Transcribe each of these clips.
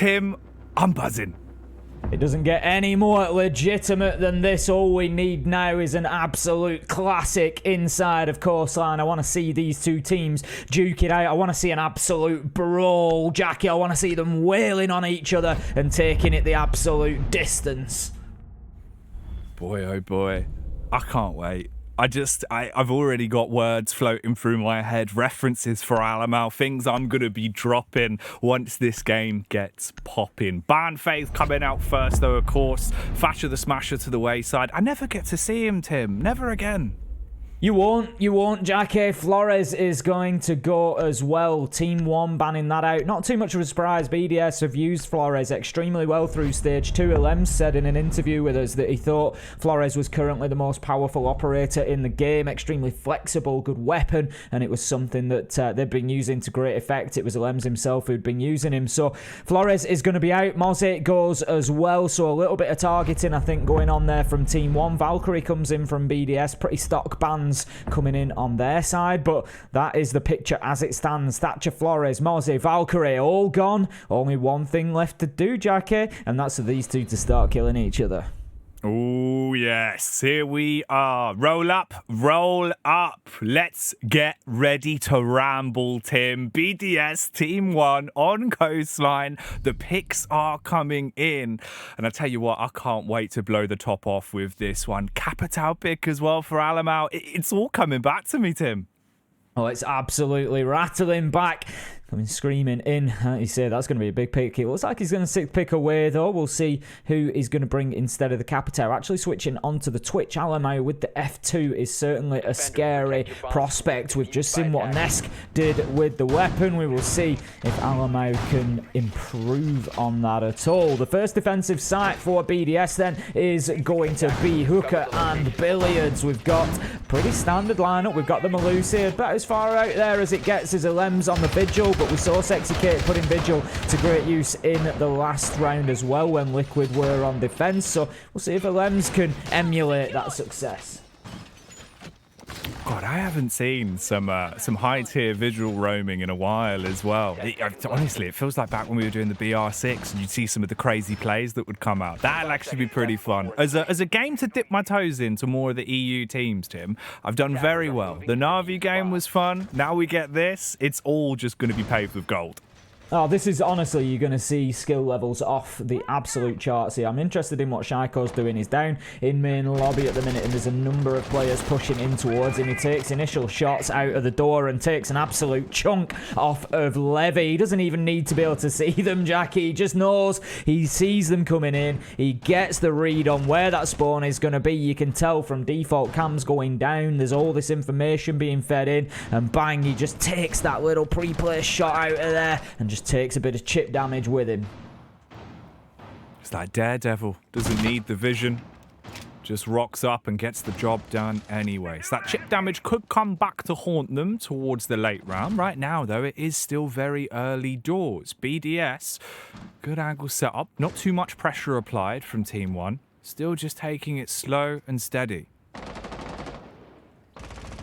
Tim, I'm buzzing. It doesn't get any more legitimate than this. All we need now is an absolute classic inside of coastline. I want to see these two teams duke it out. I want to see an absolute brawl, Jackie. I want to see them wailing on each other and taking it the absolute distance. Boy, oh boy. I can't wait. I've already got words floating through my head, references for Alamau, things I'm going to be dropping once this game gets popping. Banfaith coming out first, though, of course. Thatcher the Smasher to the wayside. I never get to see him, Tim. Never again. You won't, Jackie. Flores is going to go as well. Team 1 banning that out. Not too much of a surprise. BDS have used Flores extremely well through Stage 2. Elemzje said in an interview with us that he thought Flores was currently the most powerful operator in the game. Extremely flexible, good weapon, and it was something that they've been using to great effect. It was Elemzje himself who'd been using him. So Flores is going to be out. Moze goes as well. So a little bit of targeting, I think, going on there from Team 1. Valkyrie comes in from BDS. Pretty stock bans coming in on their side, but that is the picture as it stands. Thatcher, Flores, Moze, Valkyrie all gone. Only one thing left to do, Jackie, and that's for these two to start killing each other. Oh, yes. Here we are. Roll up, roll up. Let's get ready to ramble, Tim. BDS Team 1 on coastline. The picks are coming in. And I tell you what, I can't wait to blow the top off with this one. Capital pick as well for Alamau. It's all coming back to me, Tim. Oh, it's absolutely rattling back. Coming screaming in. You say that's going to be a big pick. It looks like he's going to pick away, though. We'll see who he's going to bring instead of the Capitao. Actually switching onto the Twitch. Alamau with the F2 is certainly a scary prospect. We've just seen what Neskin did with the weapon. We will see if Alamau can improve on that at all. The first defensive site for BDS then is going to be Hooker and Billiards. We've got a pretty standard lineup. We've got the Malusia, but as far out there as it gets is Elemzje on the Vigil. But we saw Sexy Kate putting Vigil to great use in the last round as well when Liquid were on defense. So we'll see if Elemzje can emulate that success. God, I haven't seen some high-tier visual roaming in a while as well. Honestly, it feels like back when we were doing the BR6 and you'd see some of the crazy plays that would come out. That'll actually be pretty fun. As a game to dip my toes into more of the EU teams, Tim, I've done very well. The Na'Vi game was fun. Now we get this. It's all just going to be paved with gold. Oh, this is honestly, you're going to see skill levels off the absolute charts here. I'm interested in what Shaiko's doing. He's down in main lobby at the minute, and there's a number of players pushing in towards him. He takes initial shots out of the door and takes an absolute chunk off of Levy. He doesn't even need to be able to see them, Jackie. He just knows. He sees them coming in. He gets the read on where that spawn is going to be. You can tell from default cams going down. There's all this information being fed in, and bang, he just takes that little pre-play shot out of there and just takes a bit of chip damage with him. It's like Daredevil. Doesn't need the vision. Just rocks up and gets the job done anyway. So that chip damage could come back to haunt them towards the late round. Right now, though, it is still very early doors. BDS, good angle set up. Not too much pressure applied from Team 1. Still just taking it slow and steady.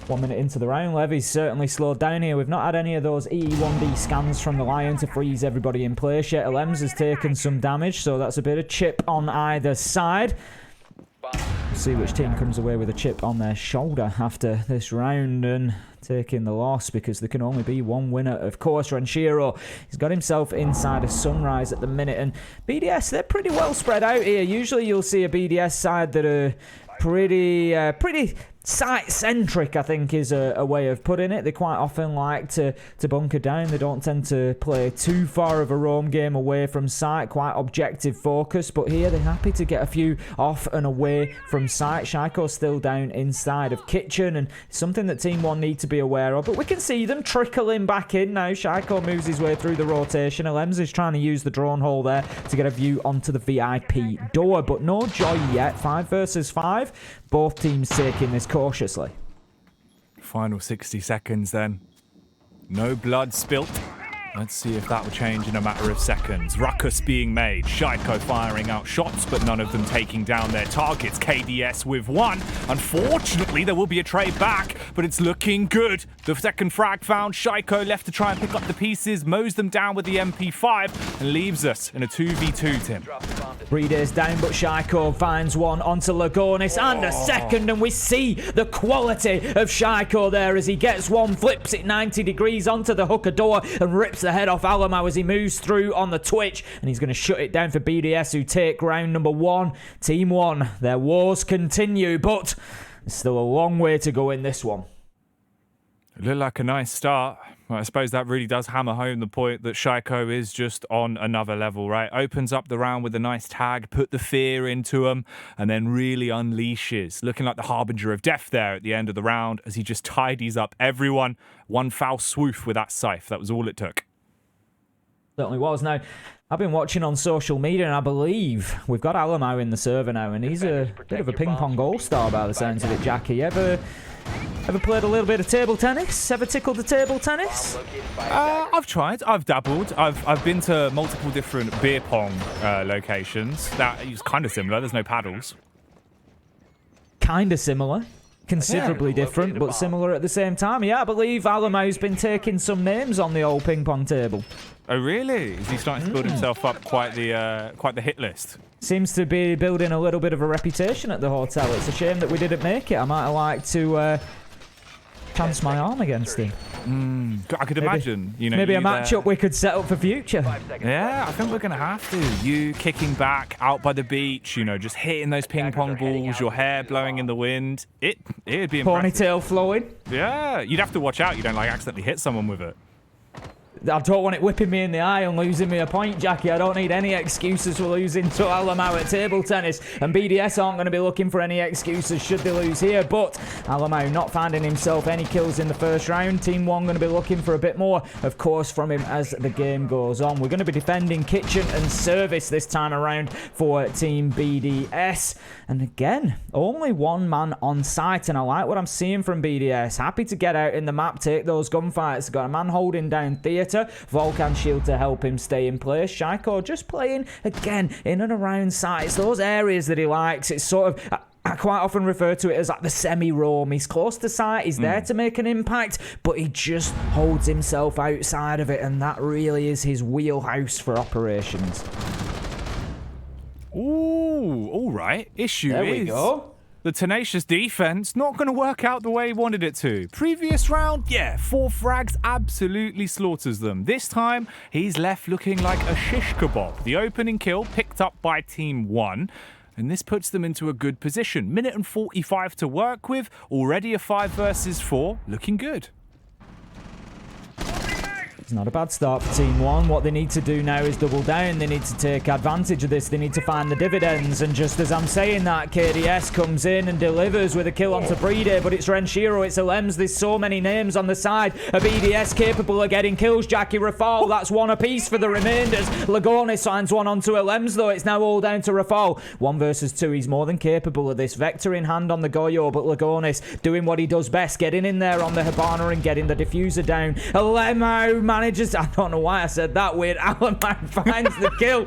1 minute into the round, Levy's certainly slowed down here. We've not had any of those EE1D scans from the Lion to freeze everybody in place yet. Elemzje has taken some damage, so that's a bit of chip on either side. See which team comes away with a chip on their shoulder after this round and taking the loss, because there can only be one winner. Of course, Renshiro, he's got himself inside a Sunrise at the minute, and BDS, they're pretty well spread out here. Usually you'll see a BDS side that are pretty site-centric, I think, is a way of putting it. They quite often like to bunker down. They don't tend to play too far of a roam game away from site, quite objective focus. But here they're happy to get a few off and away from site. Shaiko's still down inside of Kitchen, and something that Team 1 need to be aware of. But we can see them trickling back in now. Shaiiko moves his way through the rotation. Elemzje is trying to use the drone hole there to get a view onto the VIP door, but no joy yet. 5 versus 5. Both teams taking this cautiously. Final 60 seconds then. No blood spilt. Let's see if that will change in a matter of seconds. Ruckus being made. Shaiiko firing out shots, but none of them taking down their targets. KDS with one. Unfortunately, there will be a trade back, but it's looking good. The second frag found. Shaiiko left to try and pick up the pieces, mows them down with the MP5, and leaves us in a 2v2, Tim. BriD is down, but Shaiiko finds one onto Lagonis, and a second, and we see the quality of Shaiiko there as he gets one, flips it 90 degrees onto the hooker door, and rips the head off Elemzje as he moves through on the twitch, and he's going to shut it down for BDS, who take round number 1. Team 1, their wars continue, but there's still a long way to go in this one. It looked like a nice start. Well, I suppose that really does hammer home the point that Shaiiko is just on another level, right? Opens up the round with a nice tag, put the fear into him, and then really unleashes. Looking like the harbinger of death there at the end of the round as he just tidies up everyone. One foul swoop with that scythe. That was all it took. Certainly was. Now, I've been watching on social media, and I believe we've got Elemzje in the server now, and he's a bit of a ping-pong all-star by the sounds of it, Jackie. Ever played a little bit of table tennis? Ever tickled the table tennis? I've tried. I've dabbled. I've been to multiple different beer pong locations. That is kind of similar. There's no paddles. Kind of similar. Considerably different, but similar at the same time. Yeah, I believe Elemzje's been taking some names on the old ping pong table. Oh, really? Is he starting to build himself up quite the hit list? Seems to be building a little bit of a reputation at the hotel. It's a shame that we didn't make it. I might have liked to chance my arm against him. I could imagine. You know, maybe a matchup we could set up for future. Yeah, I think we're going to have to. You kicking back out by the beach, you know, just hitting those ping pong balls, your hair blowing in the wind. It'd be impressive. Ponytail flowing. Yeah, you'd have to watch out you don't like accidentally hit someone with it. I don't want it whipping me in the eye and losing me a point, Jackie. I don't need any excuses for losing to Elemzje at table tennis. And BDS aren't going to be looking for any excuses should they lose here. But Elemzje not finding himself any kills in the first round. Team 1 going to be looking for a bit more, of course, from him as the game goes on. We're going to be defending kitchen and service this time around for Team BDS. And again, only one man on site. And I like what I'm seeing from BDS. Happy to get out in the map, take those gunfights. Got a man holding down theatre. Volcan shield to help him stay in place. Shaiiko just playing again in and around sites. Those areas that he likes. It's sort of, I quite often refer to it as like the semi-roam. He's close to site. He's there to make an impact, but he just holds himself outside of it, and that really is his wheelhouse for operations. Ooh, all right. Issue there is... we go. The tenacious defense not going to work out the way he wanted it to. Previous round, yeah, 4 frags absolutely slaughters them. This time, he's left looking like a shish kebab. The opening kill picked up by Team 1. And this puts them into a good position. Minute and 45 to work with. Already a 5 versus 4. Looking good. It's not a bad start for Team 1. What they need to do now is double down. They need to take advantage of this. They need to find the dividends. And just as I'm saying that, KDS comes in and delivers with a kill onto BriD. But it's Renshiro, it's Elemzje. There's so many names on the side of BDS capable of getting kills. Jackie RaFaLe, that's one apiece for the remainders. Lagonis signs one onto Elemzje, though. It's now all down to RaFaLe. 1 versus 2. He's more than capable of this. Vector in hand on the Goyo, but Lagonis doing what he does best. Getting in there on the Hibana and getting the diffuser down. Elemzje manages, I don't know why I said that weird, Elemzje finds the kill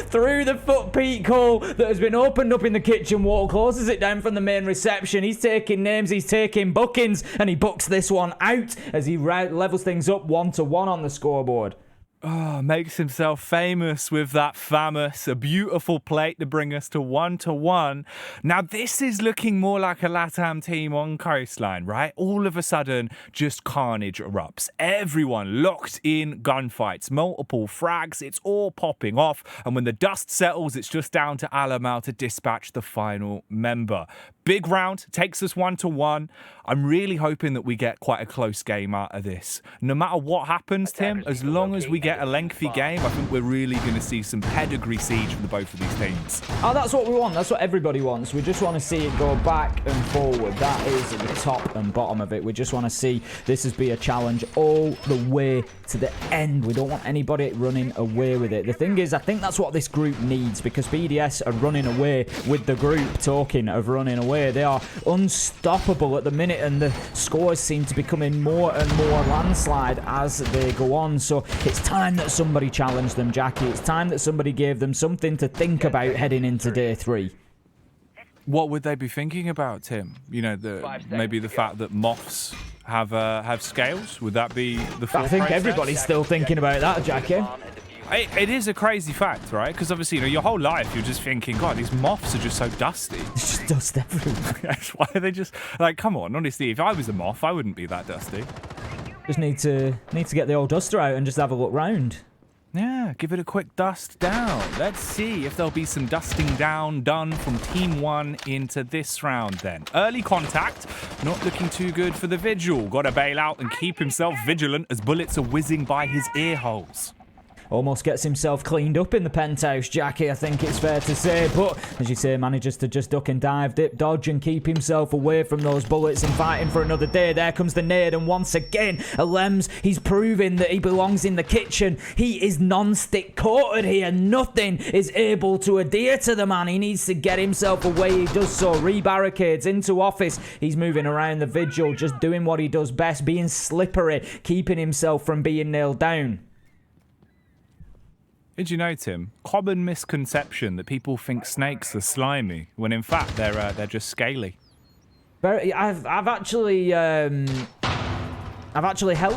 through the foot peak hole that has been opened up in the kitchen wall, closes it down from the main reception. He's taking names, he's taking bookings, and he books this one out as he levels things up 1-1 on the scoreboard. Oh, makes himself famous with that famous, a beautiful plate to bring us to 1-1. Now, this is looking more like a LATAM team on coastline, right? All of a sudden, just carnage erupts. Everyone locked in gunfights, multiple frags, it's all popping off. And when the dust settles, it's just down to Elemzje to dispatch the final member. Big round, takes us 1-1. I'm really hoping that we get quite a close game out of this. No matter what happens, Tim, as long as we get get a lengthy game, I think we're really going to see some pedigree siege from the both of these teams. Oh, that's what we want. That's what everybody wants. We just want to see it go back and forward. That is the top and bottom of it. We just want to see this as be a challenge all the way to the end. We don't want anybody running away with it. The thing is, I think that's what this group needs, because BDS are running away with the group. Talking of running away, they are unstoppable at the minute, and the scores seem to be becoming more and more landslide as they go on. So it's time that somebody challenged them, Jackie. It's time that somebody gave them something to think about heading into day 3. What would they be thinking about, Tim? You know, maybe the fact that moths have scales. Would that be the? I think everybody's still thinking about that, Jackie. It is a crazy fact, right? Because obviously, you know, your whole life you're just thinking, God, these moths are just so dusty. It's just dust everywhere. That's why they just like, come on. Honestly, if I was a moth, I wouldn't be that dusty. Just need to get the old duster out and just have a look round. Yeah, give it a quick dust down. Let's see if there'll be some dusting down done from Team 1 into this round then. Early contact, not looking too good for the Vigil. Got to bail out and keep himself vigilant as bullets are whizzing by his ear holes. Almost gets himself cleaned up in the penthouse, Jackie, I think it's fair to say. But, as you say, manages to just duck and dive, dip, dodge, and keep himself away from those bullets and fighting for another day. There comes the nade, and once again, Elemzje, he's proving that he belongs in the kitchen. He is non-stick coated here. Nothing is able to adhere to the man. He needs to get himself away. He does so. Rebarricades into office. He's moving around the Vigil, just doing what he does best, being slippery, keeping himself from being nailed down. Did you know, Tim? Common misconception that people think snakes are slimy, when in fact they're just scaly. I've actually held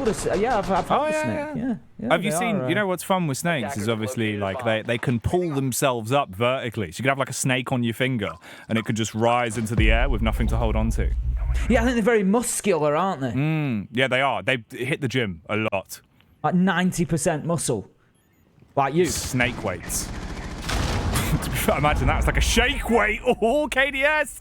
a snake. Yeah. Have you seen? You know what's fun with snakes is obviously like they can pull themselves up vertically. So you could have like a snake on your finger, and it could just rise into the air with nothing to hold on to. Yeah, I think they're very muscular, aren't they? Yeah, they are. They hit the gym a lot. Like 90% muscle. Like you. Snake weights. Imagine that. It's like a shake weight. Oh, KDS.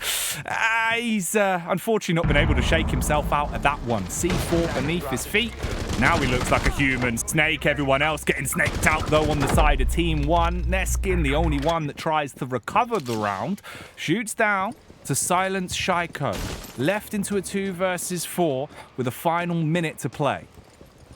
He's unfortunately not been able to shake himself out of that one. C4 beneath his feet. Now he looks like a human. Snake, everyone else getting snaked out, though, on the side of Team 1. Neskin, the only one that tries to recover the round, shoots down to silence Shaiiko. Left into a 2 versus 4 with a final minute to play.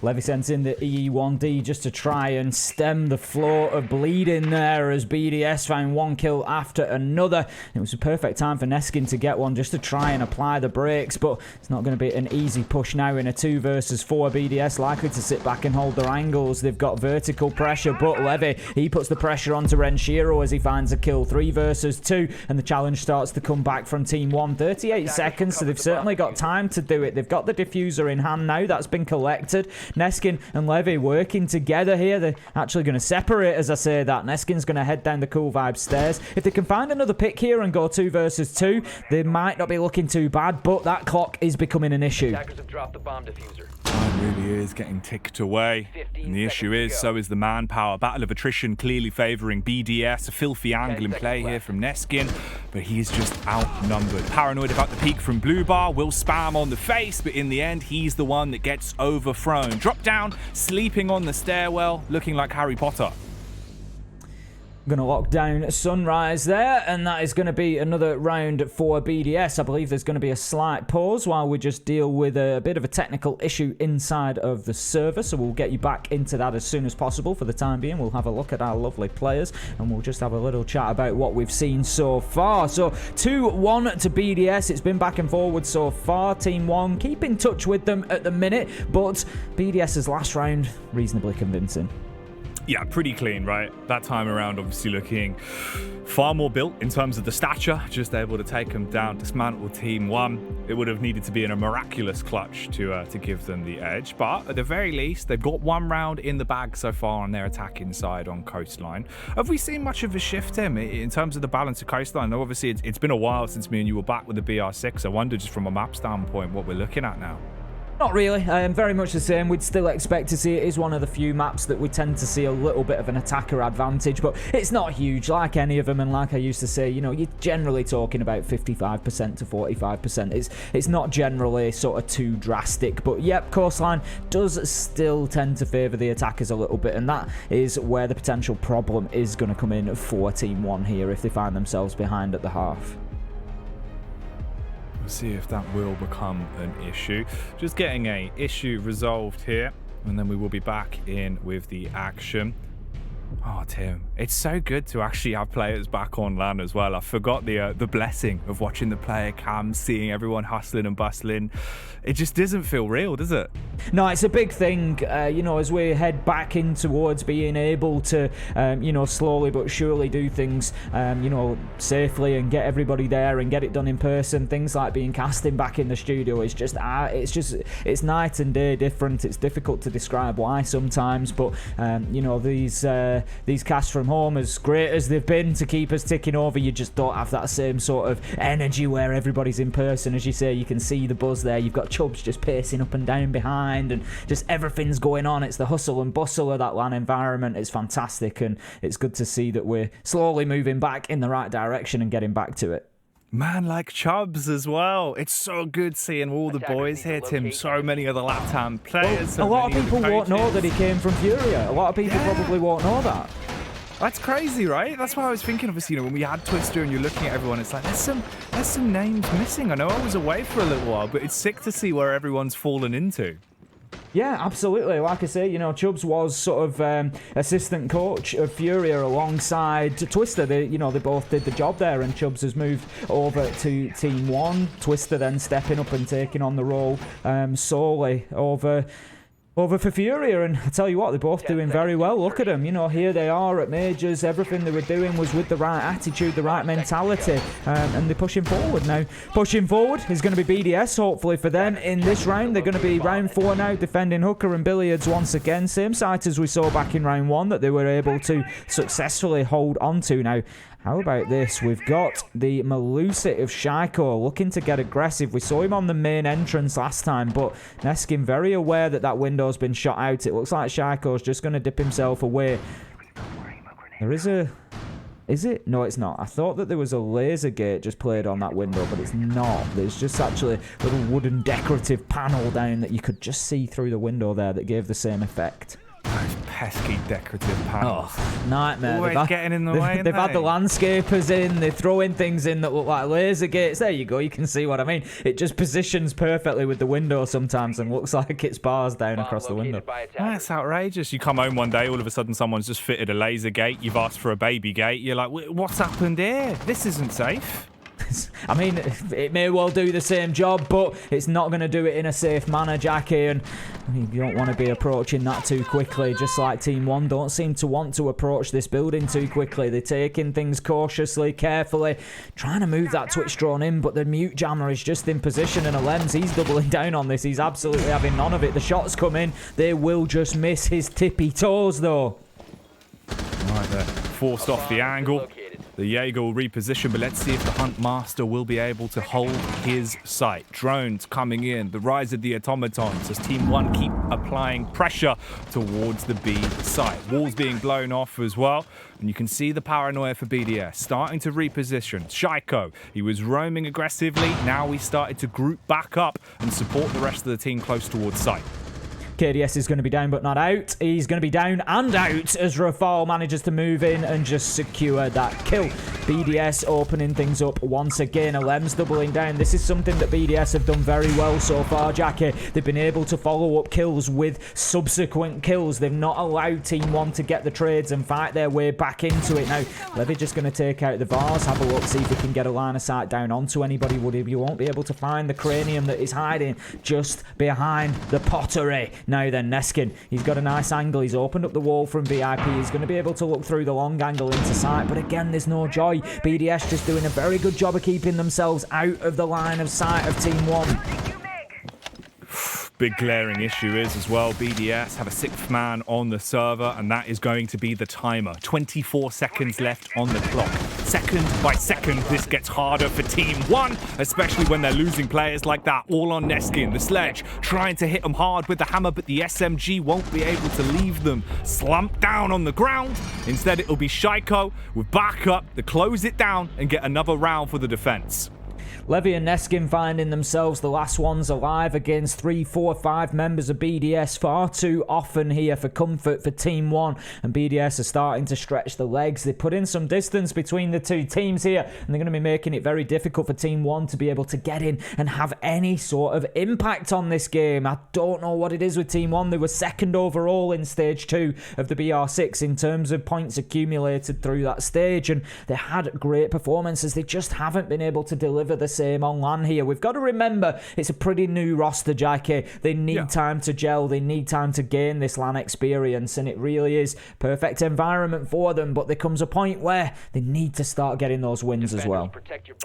Levy sends in the E1D just to try and stem the flow of bleeding there as BDS found one kill after another. It was a perfect time for Neskin to get one just to try and apply the brakes, but it's not going to be an easy push now in a 2 versus 4. BDS likely to sit back and hold their angles. They've got vertical pressure, but Levy, he puts the pressure onto Renshiro as he finds a kill. 3 versus 2, and the challenge starts to come back from Team 1. 38 seconds, so they've certainly got time to do it. They've got the diffuser in hand now. That's been collected. Neskin and Levy working together here. They're actually going to separate as I say that. Neskin's going to head down the Cool Vibes stairs. If they can find another pick here and go 2 versus 2, they might not be looking too bad, but that clock is becoming an issue. Attackers have dropped the bomb diffuser. Time really is getting ticked away. And the issue is, so is the manpower. Battle of attrition clearly favouring BDS. A filthy angle in play here from Neskin, but he's just outnumbered. Paranoid about the peek from Blue Bar, will spam on the face, but in the end, he's the one that gets overthrown. Drop down, sleeping on the stairwell, looking like Harry Potter. Going to lock down Sunrise there, and that is going to be another round for BDS. I believe there's going to be a slight pause while we just deal with a bit of a technical issue inside of the server, so we'll get you back into that as soon as possible. For the time being, we'll have a look at our lovely players, and we'll just have a little chat about what we've seen so far. So 2-1 to BDS. It's been back and forward so far. Team 1 keep in touch with them at the minute, but BDS's last round reasonably convincing. Yeah, pretty clean, right? That time around, obviously looking far more built in terms of the stature, just able to take them down, dismantle Team 1. It would have needed to be in a miraculous clutch to give them the edge, but at the very least, they've got 1 round in the bag so far on their attacking side on Coastline. Have we seen much of a shift, Tim, in terms of the balance of Coastline? Though obviously, it's been a while since me and you were back with the BR6. I wonder, just from a map standpoint, what we're looking at now. Not really. Very much the same. We'd still expect to see it. Is one of the few maps that we tend to see a little bit of an attacker advantage, but it's not huge like any of them. And like I used to say, you know, you're generally talking about 55% to 45%. It's not generally sort of too drastic, but yep, coastline does still tend to favour the attackers a little bit, and that is where the potential problem is going to come in for Team 1 here if they find themselves behind at the half. We'll see if that will become an issue. Just getting a issue resolved here, and then we will be back in with the action. Oh, Tim, it's so good to actually have players back on LAN as well. I forgot the blessing of watching the player cams, seeing everyone hustling and bustling. It just doesn't feel real, does it? No, it's a big thing, you know, as we head back in towards being able to, you know, slowly but surely do things, you know, safely and get everybody there and get it done in person. Things like being casting back in the studio is just, it's night and day different. It's difficult to describe why sometimes, but, you know, these casts from home, as great as they've been to keep us ticking over, you just don't have that same sort of energy where everybody's in person. As you say, you can see the buzz there. You've got Chubbs just pacing up and down behind, and just everything's going on. It's the hustle and bustle of that LAN environment. It's fantastic, and it's good to see that we're slowly moving back in the right direction and getting back to it. Man like Chubbs as well. It's so good seeing all the boys here, Tim. So many of the Latam players. Well, a lot of people won't know that he came from Furia. A lot of people probably won't know that. That's crazy, right? That's why I was thinking, obviously, you know, when we had Twister and you're looking at everyone, it's like, there's some names missing. I know I was away for a little while, but it's sick to see where everyone's fallen into. Yeah, absolutely. Like I say, you know, Chubbs was sort of assistant coach of Furia alongside Twister. They both did the job there, and Chubbs has moved over to Team 1. Twister then stepping up and taking on the role solely over for Furia, and I tell you what, they're both doing very well. Look at them, you know, here they are at majors. Everything they were doing was with the right attitude, the right mentality, and they're pushing forward now. Pushing forward is going to be BDS, hopefully for them in this round. They're going to be round 4 now, defending Hooker and Billiards once again. Same site as we saw back in round 1 that they were able to successfully hold on to. Now, how about this? We've got the Malusit of Shaiiko looking to get aggressive. We saw him on the main entrance last time, but Neskin very aware that that window's been shot out. It looks like Shaiko's just going to dip himself away. There is a... Is it? No, it's not. I thought that there was a laser gate just played on that window, but it's not. There's just actually a little wooden decorative panel down that you could just see through the window there that gave the same effect. Those pesky decorative panels. Oh, nightmare. Always getting in the way. They've had the landscapers in. They're throwing things in that look like laser gates. There you go. You can see what I mean. It just positions perfectly with the window sometimes and looks like it's bars down across the window. That's outrageous. You come home one day, all of a sudden someone's just fitted a laser gate. You've asked for a baby gate. You're like, what's happened here? This isn't safe. I mean, it may well do the same job, but it's not going to do it in a safe manner, Jackie, and you don't want to be approaching that too quickly. Just like Team 1 don't seem to want to approach this building too quickly. They're taking things cautiously, carefully, trying to move that Twitch drone in, but the mute jammer is just in position, and Elemzje, he's doubling down on this. He's absolutely having none of it. The shots come in. They will just miss his tippy toes, though. Right there. Forced off the angle. The Jaeger will reposition, but let's see if the Hunt Master will be able to hold his sight. Drones coming in. The rise of the automatons as Team 1 keep applying pressure towards the B site. Walls being blown off as well. And you can see the paranoia for BDS starting to reposition. Shaiiko, he was roaming aggressively. Now we started to group back up and support the rest of the team close towards site. KDS is going to be down but not out. He's going to be down and out as RaFaLe manages to move in and just secure that kill. BDS opening things up once again. Elemzje doubling down. This is something that BDS have done very well so far, Jackie. They've been able to follow up kills with subsequent kills. They've not allowed Team 1 to get the trades and fight their way back into it. Now, Levy just going to take out the Vars, have a look, see if he can get a line of sight down onto anybody. You won't be able to find the cranium that is hiding just behind the pottery. Now then, Neskin, he's got a nice angle. He's opened up the wall from VIP. He's going to be able to look through the long angle into sight. But again, there's no joy. BDS just doing a very good job of keeping themselves out of the line of sight of Team 1. Big glaring issue is as well, BDS have a 6th man on the server, and that is going to be the timer. 24 seconds left on the clock. second by second, this gets harder for Team 1, especially when they're losing players like that. All on Neskin, the Sledge, trying to hit them hard with the hammer, but the SMG won't be able to leave them slumped down on the ground. Instead, it'll be Shaiiko with backup to close it down and get another round for the defense. Levy and Neskin finding themselves the last ones alive against 3, 4, 5 members of BDS. Far too often here for comfort for Team 1, and BDS are starting to stretch the legs. They put in some distance between the two teams here, and they're going to be making it very difficult for Team 1 to be able to get in and have any sort of impact on this game. I don't know what it is with Team 1. They were second overall in Stage 2 of the BR6 in terms of points accumulated through that stage, and they had great performances. They just haven't been able to deliver the same on LAN here. We've got to remember it's a pretty new roster, Jackie. They need time to gel. They need time to gain this LAN experience, and it really is perfect environment for them. But there comes a point where they need to start getting those wins as well.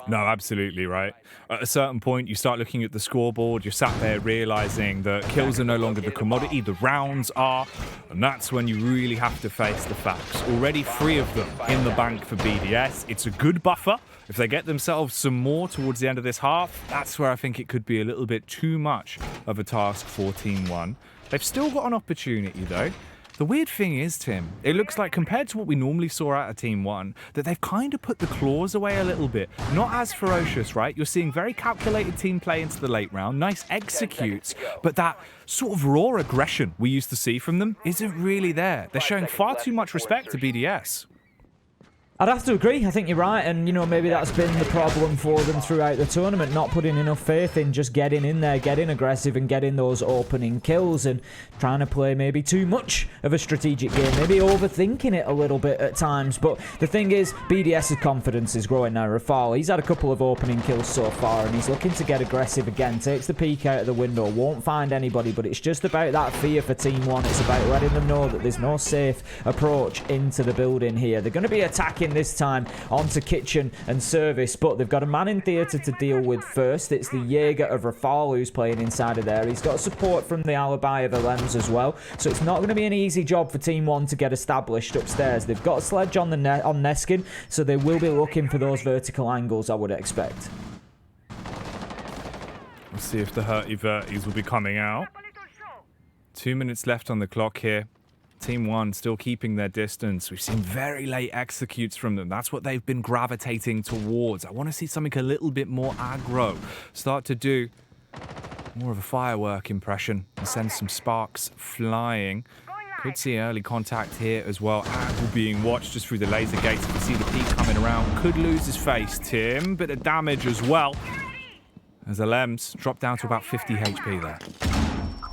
No, absolutely right. At a certain point, you start looking at the scoreboard. You're sat there realizing that kills are no longer the commodity, the rounds are, and that's when you really have to face the facts. Already 3 of them in the bank for BDS. It's a good buffer. If they get themselves some more towards the end of this half, that's where I think it could be a little bit too much of a task for Team 1. They've still got an opportunity, though. The weird thing is, Tim, it looks like compared to what we normally saw out of Team 1, that they've kind of put the claws away a little bit. Not as ferocious, right? You're seeing very calculated team play into the late round, nice executes, but that sort of raw aggression we used to see from them isn't really there. They're showing far too much respect to BDS. I'd have to agree. I think you're right, and maybe that's been the problem for them throughout the tournament, not putting enough faith in just getting in there, getting aggressive and getting those opening kills, and trying to play maybe too much of a strategic game, maybe overthinking it a little bit at times. But the thing is, BDS's confidence is growing now. RaFaLe, he's had a couple of opening kills so far, and he's looking to get aggressive again, takes the peek out of the window, won't find anybody, but it's just about that fear for Team 1. It's about letting them know that there's no safe approach into the building here. They're going to be attacking this time onto kitchen and service, but they've got a man in theatre to deal with first. It's the Jaeger of RaFaLe who's playing inside of there. He's got support from the alibi of Elemzje as well, so it's not going to be an easy job for Team 1 to get established upstairs. They've got a sledge on the on Neskin, so they will be looking for those vertical angles, I would expect. We'll see if the hurty-verties will be coming out. 2 minutes left on the clock here. Team 1 still keeping their distance. We've seen very late executes from them. That's what they've been gravitating towards. I want to see something a little bit more aggro. Start to do more of a firework impression and send some sparks flying. Could see early contact here as well. Angle being watched just through the laser gates. You can see the peak coming around. Could lose his face, Tim. Bit of damage as well. As Elemzje dropped down to about 50 HP there.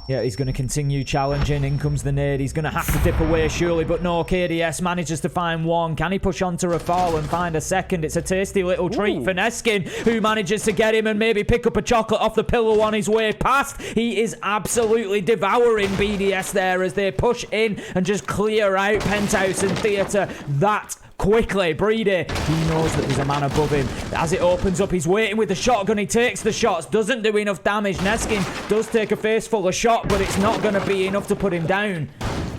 Yeah, he's going to continue challenging. In comes the nade. He's going to have to dip away, surely, but no. KDS manages to find one. Can he push on to RaFaLe and find a second? It's a tasty little treat for Neskin, who manages to get him and maybe pick up a chocolate off the pillow on his way past. He is absolutely devouring BDS there as they push in and just clear out Penthouse and Theatre. That quickly. BriD, he knows that there's a man above him. As it opens up, he's waiting with the shotgun. He takes the shots, doesn't do enough damage. Neskin does take a face full of shot, but it's not going to be enough to put him down.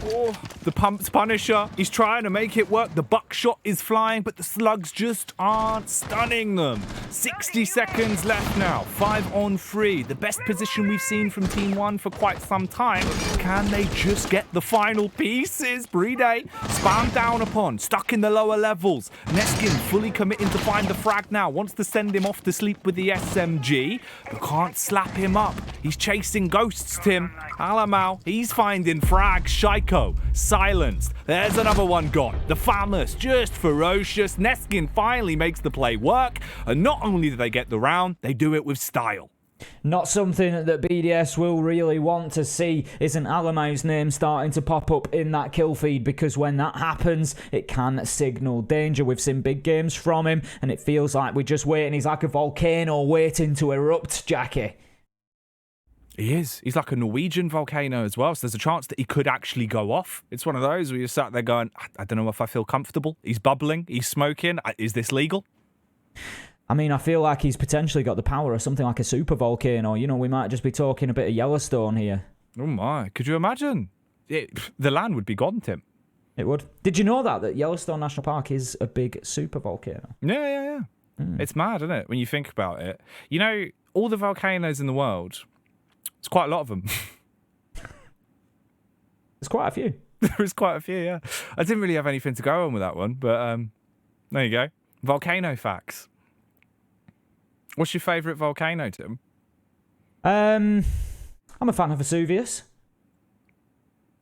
Oh, the pumped Punisher. He's trying to make it work. The buckshot is flying, but the slugs just aren't stunning them. 60 seconds left now. 5 on 3. The best position we've seen from Team 1 for quite some time. Can they just get the final pieces? BriD spammed down upon, stuck in the lower levels. Neskin fully committing to find the frag now. Wants to send him off to sleep with the SMG, but can't slap him up. He's chasing ghosts, Tim. Alamau, he's finding frags. Shaiiko, silenced. There's another one gone. The famous, just ferocious. Neskin finally makes the play work, and not only do they get the round, they do it with style. Not something that BDS will really want to see isn't Alamau's name starting to pop up in that kill feed, because when that happens, it can signal danger. We've seen big games from him, and it feels like we're just waiting. He's like a volcano waiting to erupt, Jackie. He is. He's like a Norwegian volcano as well, so there's a chance that he could actually go off. It's one of those where you're sat there going, I don't know if I feel comfortable. He's bubbling. He's smoking. Is this legal? I mean, I feel like he's potentially got the power of something like a super volcano. You know, we might just be talking a bit of Yellowstone here. Oh my. Could you imagine? The land would be gone, Tim. It would. Did you know that Yellowstone National Park is a big super volcano? Yeah. It's mad, isn't it, when you think about it? You know, all the volcanoes in the world, it's quite a lot of them. There's quite a few. There is quite a few, yeah. I didn't really have anything to go on with that one, but there you go. Volcano facts. What's your favourite volcano, Tim? I'm a fan of Vesuvius.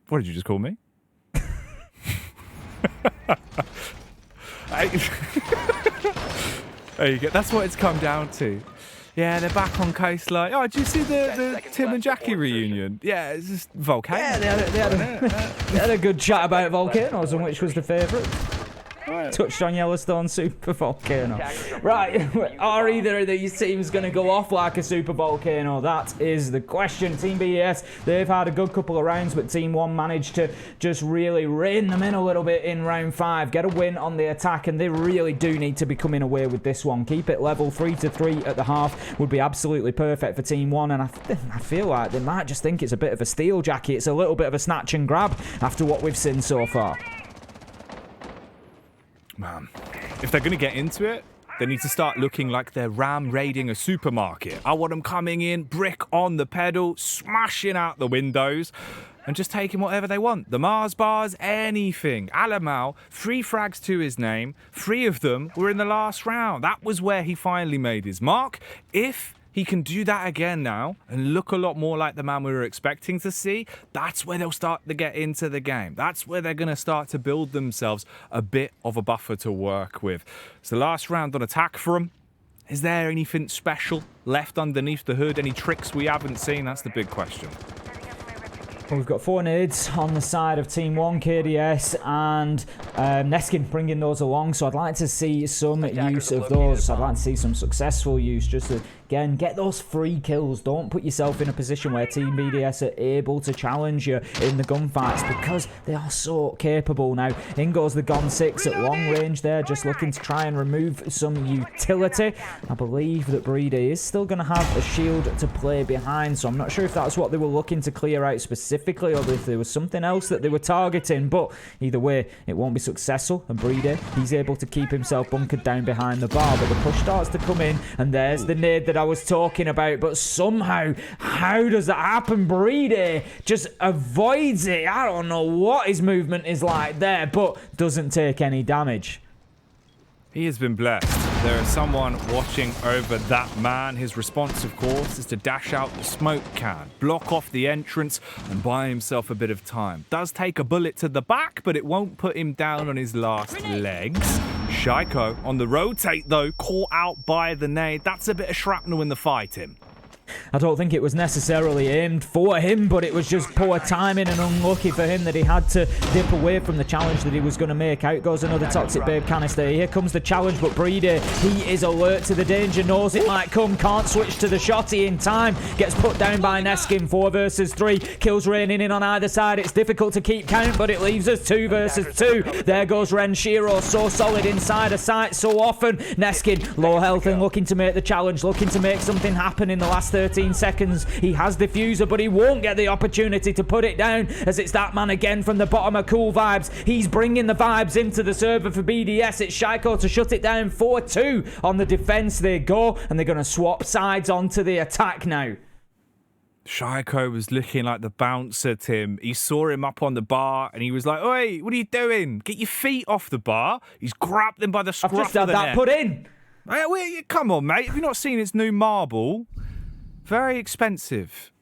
What did you just call me? There you go. That's what it's come down to. Yeah, they're back on coastline. Oh, did you see the Tim and Jackie reunion? Yeah, it's just volcanoes. Yeah, they had a good chat about volcanoes and which was the favourite. Right. Touched on Yellowstone super volcano. Right, are either of these teams going to go off like a super volcano? That is the question. Team BDS, they've had a good couple of rounds, but Team 1 managed to just really rein them in a little bit in round 5. Get a win on the attack, and they really do need to be coming away with this one. Keep it level 3-3 at the half would be absolutely perfect for Team 1, and I feel like they might just think it's a bit of a steal, Jackie. It's a little bit of a snatch and grab after what we've seen so far. Man, if they're going to get into it, they need to start looking like they're ram raiding a supermarket. I want them coming in, brick on the pedal, smashing out the windows, and just taking whatever they want. The Mars bars, anything. Alamau, 3 frags to his name. 3 of them were in the last round. That was where he finally made his mark. If he can do that again now and look a lot more like the man we were expecting to see, that's where they'll start to get into the game. That's where they're going to start to build themselves a bit of a buffer to work with. It's the last round on attack for them. Is there anything special left underneath the hood? Any tricks we haven't seen? That's the big question. Well, we've got 4 nades on the side of Team 1, KDS, and Neskin bringing those along. So I'd like to see some use of those. I'd like to see some successful use just to, again, get those free kills. Don't put yourself in a position where Team BDS are able to challenge you in the gunfights because they are so capable. Now, in goes the Gon 6 at long range there, just looking to try and remove some utility. I believe that BriD is still going to have a shield to play behind, so I'm not sure if that's what they were looking to clear out specifically or if there was something else that they were targeting, but either way, it won't be successful, and BriD, he's able to keep himself bunkered down behind the bar, but the push starts to come in, and there's the nade that I was talking about, but somehow, how does that happen? BriD just avoids it. I don't know what his movement is like there, but doesn't take any damage. He has been blessed. There is someone watching over that man. His response, of course, is to dash out the smoke can, block off the entrance, and buy himself a bit of time. Does take a bullet to the back, but it won't put him down on his last legs. Shaiiko on the rotate, though, caught out by the nade. That's a bit of shrapnel in the fight, Tim. I don't think it was necessarily aimed for him, but it was just poor timing and unlucky for him that he had to dip away from the challenge that he was going to make. Out goes another Toxic Babe canister. Here comes the challenge, but BriD, he is alert to the danger, knows it might come, can't switch to the shotty in time. Gets put down by Neskin, 4 versus 3. Kills raining in on either side. It's difficult to keep count, but it leaves us 2 versus 2. There goes Renshiro, so solid inside a sight so often. Neskin, low health and looking to make the challenge, looking to make something happen in the last 13 seconds. He has diffuser, but he won't get the opportunity to put it down as it's that man again from the bottom of Cool Vibes. He's bringing the vibes into the server for BDS. It's Shaiiko to shut it down. 4-2 on the defense they go, and they're going to swap sides onto the attack now. Shaiiko was looking like the bouncer, Tim. He saw him up on the bar and he was like, "Oi, what are you doing? Get your feet off the bar." He's grabbed him by the scruff I've just of had the that neck. put in. Hey, come on, mate. Have you not seen his new marble? Very expensive.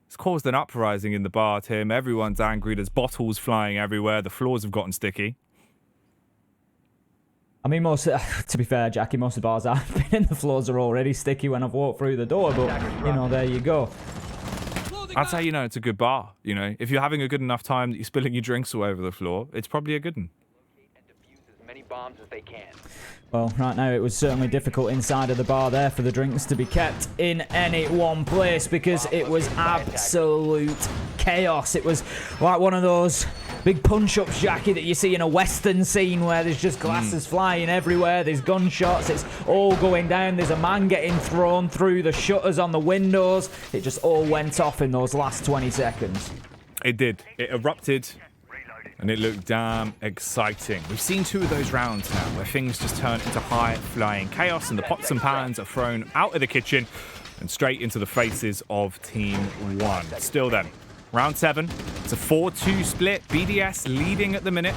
It's caused an uprising in the bar, Tim. Everyone's angry. There's bottles flying everywhere. The floors have gotten sticky. I mean, to be fair, Jackie, most of the bars I've been in, the floors are already sticky when I've walked through the door, but, you know, there you go. That's how you know it's a good bar, you know. If you're having a good enough time that you're spilling your drinks all over the floor, it's probably a good one. Bombs as they can. Well, right now it was certainly difficult inside of the bar there for the drinks to be kept in any one place because it was absolute chaos. It was like one of those big punch-ups, Jackie, that you see in a western scene where there's just glasses flying everywhere, there's gunshots, it's all going down, there's a man getting thrown through the shutters on the windows. It just all went off in those last 20 seconds. It did. It erupted And it looked damn exciting. We've seen 2 of those rounds now where things just turn into high-flying chaos and the pots and pans are thrown out of the kitchen and straight into the faces of Team 1. Still then, round 7. It's a 4-2 split. BDS leading at the minute.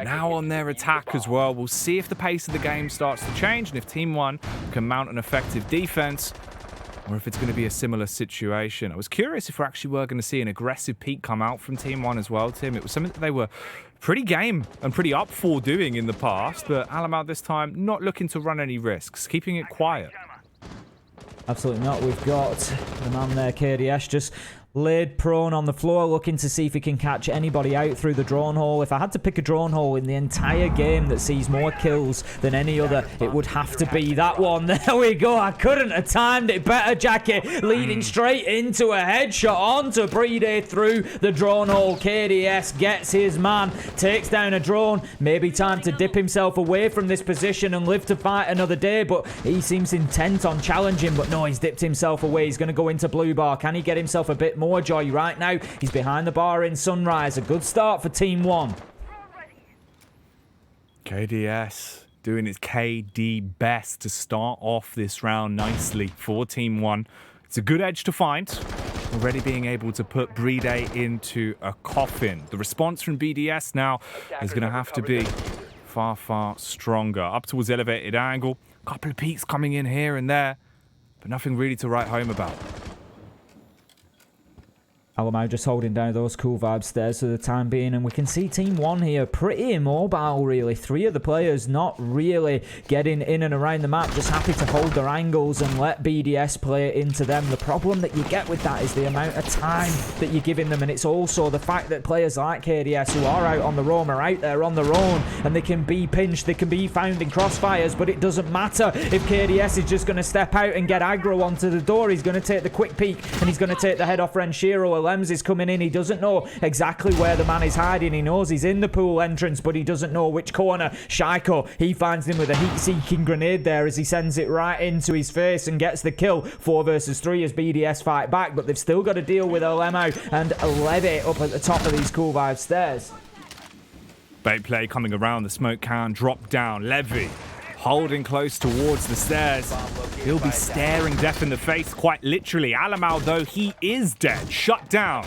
Now on their attack as well. We'll see if the pace of the game starts to change and if Team 1 can mount an effective defense or if it's going to be a similar situation. I was curious if we actually were going to see an aggressive peak come out from Team 1 as well, Tim. It was something that they were pretty game and pretty up for doing in the past, but Alamau this time not looking to run any risks, keeping it quiet. Absolutely not. We've got the man there, KDS, just laid prone on the floor, looking to see if he can catch anybody out through the drone hole. If I had to pick a drone hole in the entire game that sees more kills than any other, it would have to be that one. There we go. I couldn't have timed it better, Jackie. Leading straight into a headshot onto BriD through the drone hole. KDS gets his man, takes down a drone. Maybe time to dip himself away from this position and live to fight another day, but he seems intent on challenging. But no, he's dipped himself away. He's going to go into blue bar. Can he get himself a bit more joy right now? He's behind the bar in Sunrise. A good start for Team 1. KDS doing its KD best to start off this round nicely for Team 1. It's a good edge to find. Already being able to put BriD into a coffin. The response from BDS now is going to have to be far, far stronger. Up towards elevated angle. Couple of peaks coming in here and there, but nothing really to write home about. Alamau just holding down those cool vibes stairs for the time being, and we can see Team 1 here pretty immobile, really. 3 of the players not really getting in and around the map, just happy to hold their angles and let BDS play into them. The problem that you get with that is the amount of time that you're giving them, and it's also the fact that players like KDS who are out on the roam are out there on their own, and they can be pinched, they can be found in crossfires, but it doesn't matter if KDS is just going to step out and get aggro onto the door. He's going to take the quick peek, and he's going to take the head off Renshiro. Elemzje is coming in. He doesn't know exactly where the man is hiding. He knows he's in the pool entrance, but he doesn't know which corner. Shaiiko, he finds him with a heat-seeking grenade there as he sends it right into his face and gets the kill. 4 versus 3 as BDS fight back, but they've still got to deal with Alamau and Levy up at the top of these cool vibe stairs. Bait play coming around, the smoke can drop down. Levy holding close towards the stairs. He'll be staring death in the face, quite literally. Alamau, though, he is dead. Shut down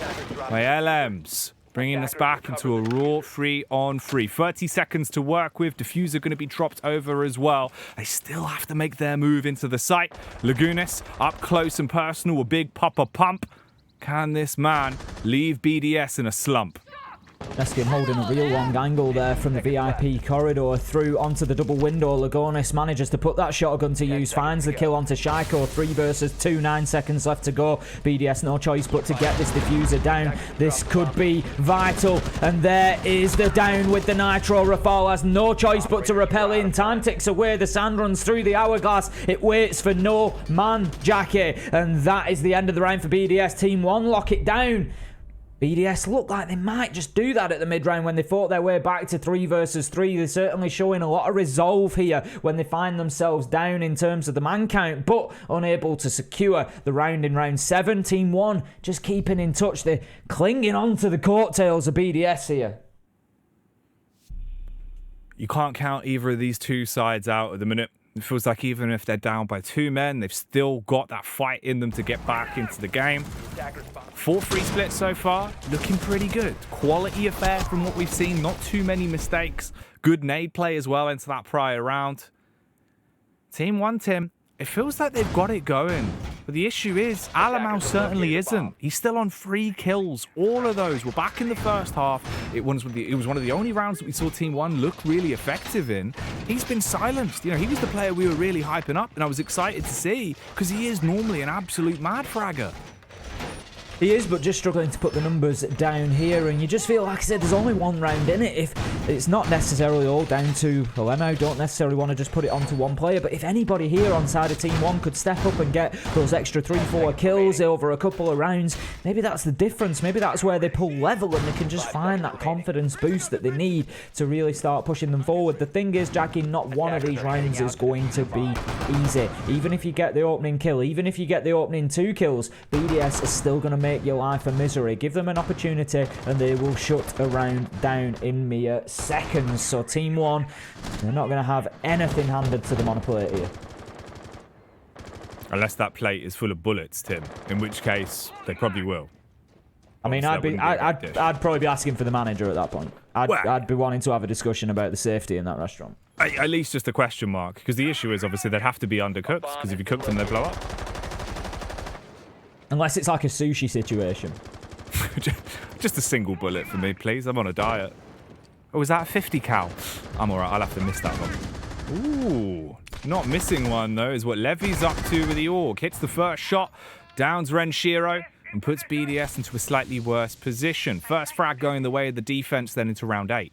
by Elemzje. Bringing us back into a raw 3-on-3. 30 seconds to work with. Diffuser going to be dropped over as well. They still have to make their move into the site. Lagonis up close and personal. A big pop-up pump. Can this man leave BDS in a slump? Neskin holding a real long angle there from the VIP corridor through onto the double window. Lagonis manages to put that shotgun to use, finds the kill onto Shaiiko. 3 versus 2, 9 seconds left to go. BDS no choice but to get this diffuser down. This could be vital, and there is the down with the nitro. RaFaLe has no choice but to repel in. Time ticks away, the sand runs through the hourglass. It waits for no man, Jackie, and that is the end of the round for BDS. Team 1 lock it down. BDS look like they might just do that at the mid-round when they fought their way back to 3 versus 3. They're certainly showing a lot of resolve here when they find themselves down in terms of the man count, but unable to secure the round in round 7. Team 1 just keeping in touch. They're clinging on to the coattails of BDS here. You can't count either of these two sides out at the minute. It feels like even if they're down by 2 men, they've still got that fight in them to get back into the game. 4-3 split so far, looking pretty good. Quality affair from what we've seen, not too many mistakes. Good nade play as well into that prior round. Team 1, Tim, it feels like they've got it going. But the issue is, Alamau certainly isn't. He's still on 3 kills. All of those were back in the first half. It was one of the only rounds that we saw Team 1 look really effective in. He's been silenced. You know, he was the player we were really hyping up, and I was excited to see, because he is normally an absolute mad fragger. He is, but just struggling to put the numbers down here, and you just feel, like I said, there's only 1 round in it. If it's not necessarily all down to Alamau, don't necessarily want to just put it onto 1 player, but if anybody here on side of Team 1 could step up and get those extra 3-4 kills over a couple of rounds, maybe that's the difference. Maybe that's where they pull level and they can just find that confidence boost that they need to really start pushing them forward. The thing is, Jackie, not one of these rounds is going to be easy. Even if you get the opening kill, even if you get the opening 2 kills, BDS is still going to make make your life a misery. Give them an opportunity and they will shut a round down in mere seconds. So Team 1, they're not going to have anything handed to them on a plate here. Unless that plate is full of bullets, Tim. In which case, they probably will. I mean, I'd probably be asking for the manager at that point. I'd be wanting to have a discussion about the safety in that restaurant. At least just a question mark, because the issue is obviously they'd have to be undercooked, because if you cook them, they blow up. Unless it's like a sushi situation. Just a single bullet for me, please. I'm on a diet. Oh, is that a 50 cal? I'm alright, I'll have to miss that one. Ooh, not missing one, though, is what Levy's up to with the AUG. Hits the first shot, downs Renshiro, and puts BDS into a slightly worse position. First frag going the way of the defense, then into round 8.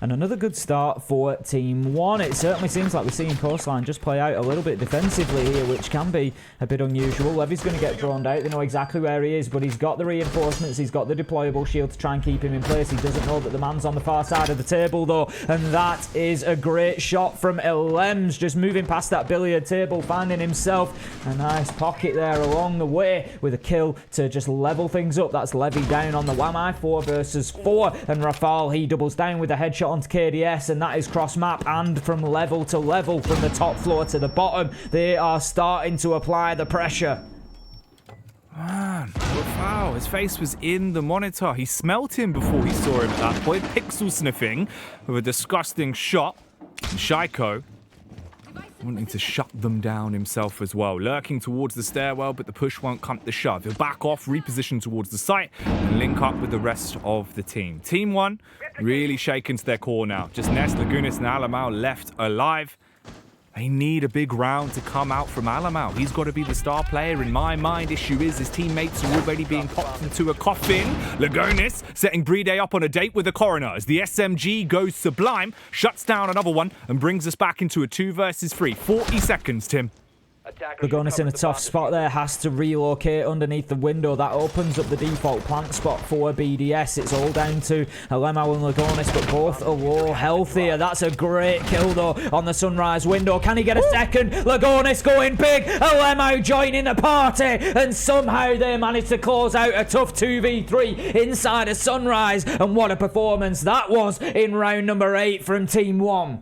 And another good start for Team 1. It certainly seems like we're seeing Coastline just play out a little bit defensively here, which can be a bit unusual. Levy's going to get drawn out. They know exactly where he is, but he's got the reinforcements. He's got the deployable shield to try and keep him in place. He doesn't know that the man's on the far side of the table, though. And that is a great shot from Elemzje, just moving past that billiard table, finding himself a nice pocket there along the way with a kill to just level things up. That's Levy down on the Wamai, 4 versus 4. And RaFaLe, he doubles down with a headshot onto KDS, and that is cross map and from level to level, from the top floor to the bottom. They are starting to apply the pressure. Man, RaFaLe, his face was in the monitor. He smelt him before he saw him at that point, pixel sniffing with a disgusting shot. And Shaiiko wanting to shut them down himself as well, lurking towards the stairwell, but the push won't come to shove. He'll back off, reposition towards the site, and link up with the rest of the team. Team 1 really shaken to their core now. Just Ness, Lagonis, and Alamau left alive. They need a big round to come out from Alamau. He's got to be the star player in my mind. Issue is his teammates are already being popped into a coffin. Lagonis setting BriD up on a date with the coroner as the SMG goes sublime, shuts down another one, and brings us back into a 2 versus 3. 40 seconds, Tim. Lagonis in a tough spot there, has to relocate underneath the window. That opens up the default plant spot for BDS. It's all down to Elemzje and Lagonis, but both are low health here. That's a great kill, though, on the sunrise window. Can he get a second? Lagonis going big. Elemzje joining the party, and somehow they managed to close out a tough 2v3 inside a sunrise. And what a performance that was in round number 8 from Team 1.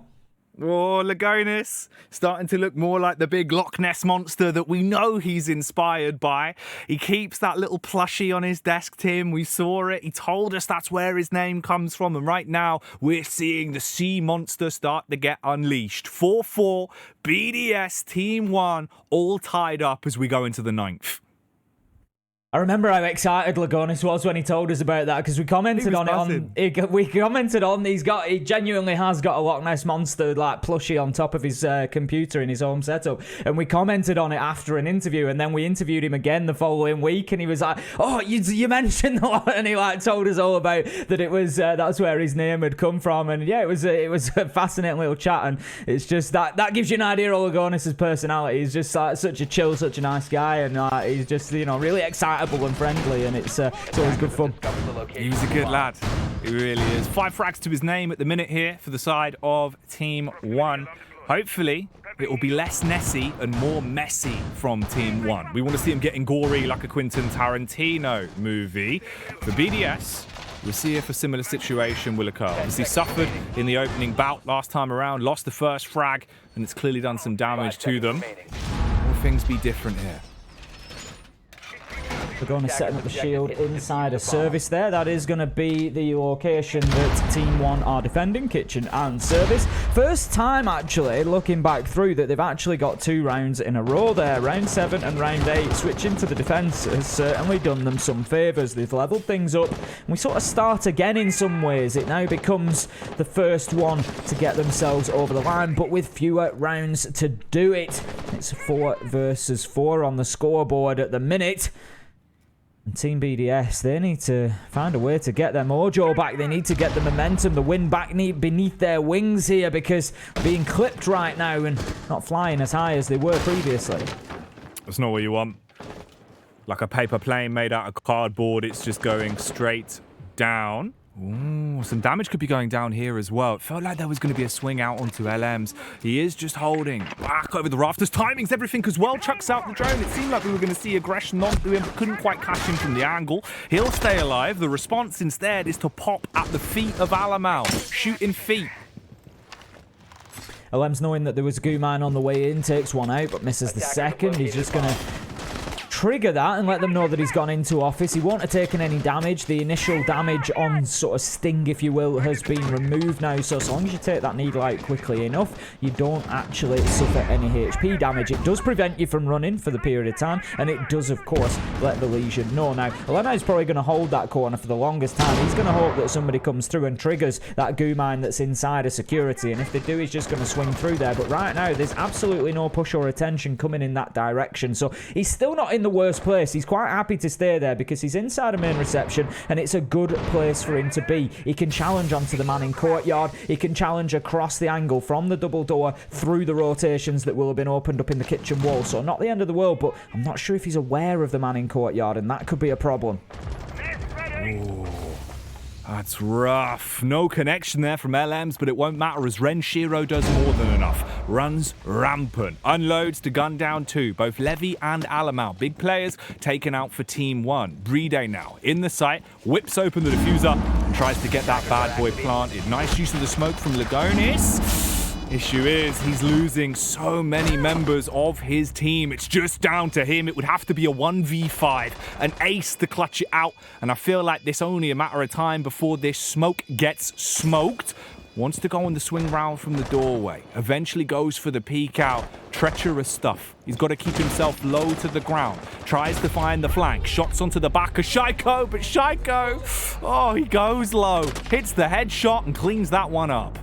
Oh, Lagonis starting to look more like the big Loch Ness monster that we know he's inspired by. He keeps that little plushie on his desk, Tim. We saw it. He told us that's where his name comes from. And right now, we're seeing the sea monster start to get unleashed. 4-4, BDS, Team 1, all tied up as we go into the 9th. I remember how excited Lagonis was when he told us about that, because we commented on it. We commented on he genuinely has got a Loch Ness monster like plushie on top of his computer in his home setup, and we commented on it after an interview, and then we interviewed him again the following week, and he was like, "Oh, you mentioned that," and he like told us all about that. It was that's where his name had come from, and yeah, it was a fascinating little chat, and it's just that gives you an idea of Lagonis' personality. He's just like such a chill, such a nice guy, and he's just really excited and friendly, and it's always good fun. He's a good lad. He really is. 5 frags to his name at the minute here for the side of Team 1. Hopefully, it will be less Nessie and more messy from Team 1. We want to see him getting gory like a Quentin Tarantino movie. For BDS, we'll see if a similar situation will occur. Obviously suffered in the opening bout last time around, lost the first frag, and it's clearly done some damage to them. Will things be different here? Lagonis setting up the shield inside a service there. That is going to be the location that Team 1 are defending, kitchen and service. First time, actually, looking back through, that they've actually got 2 rounds in a row there. Round 7 and round 8. Switching to the defence has certainly done them some favours. They've levelled things up. And we sort of start again in some ways. It now becomes the first one to get themselves over the line, but with fewer rounds to do it. It's 4 versus 4 on the scoreboard at the minute. And Team BDS, they need to find a way to get their mojo back. They need to get the momentum, the wind back beneath their wings here, because being clipped right now and not flying as high as they were previously. That's not what you want. Like a paper plane made out of cardboard, it's just going straight down. Ooh, some damage could be going down here as well. It felt like there was going to be a swing out onto Elemzje. He is just holding back over the rafters. Timing's everything as well. Chucks out the drone. It seemed like we were going to see aggression onto him, but couldn't quite catch him from the angle. He'll stay alive. The response instead is to pop at the feet of Elemzje. Shooting feet. Elemzje, knowing that there was a goo mine on the way in, takes one out, but misses the second. He's just going to trigger that and let them know that he's gone into office. He won't have taken any damage. The initial damage on sort of sting, if you will, has been removed now. So long as you take that needle out quickly enough, you don't actually suffer any HP damage. It does prevent you from running for the period of time, and it does, of course, let the lesion know. Now, Elemzje is probably going to hold that corner for the longest time. He's going to hope that somebody comes through and triggers that goo mine that's inside of security, and if they do, he's just going to swing through there. But right now, there's absolutely no push or attention coming in that direction. So he's still not in the worst place. He's quite happy to stay there because he's inside a main reception, and it's a good place for him to be. He can challenge onto the man in courtyard. He can challenge across the angle from the double door through the rotations that will have been opened up in the kitchen wall. So not the end of the world, but I'm not sure if he's aware of the man in courtyard, and that could be a problem. Ooh. That's rough. No connection there from Elemzje, but it won't matter as Renshiro does more than enough. Runs rampant. Unloads to gun down two. Both Levy and Elemzje. Big players taken out for Team 1. BriD now in the site. Whips open the diffuser and tries to get that bad boy planted. Nice use of the smoke from Lagonis. Issue is, he's losing so many members of his team. It's just down to him. It would have to be a 1v5, an ace to clutch it out. And I feel like this only a matter of time before this smoke gets smoked. Wants to go on the swing round from the doorway. Eventually goes for the peek out. Treacherous stuff. He's got to keep himself low to the ground. Tries to find the flank. Shots onto the back of Shaiiko, but Shaiiko, oh, he goes low. Hits the headshot and cleans that one up.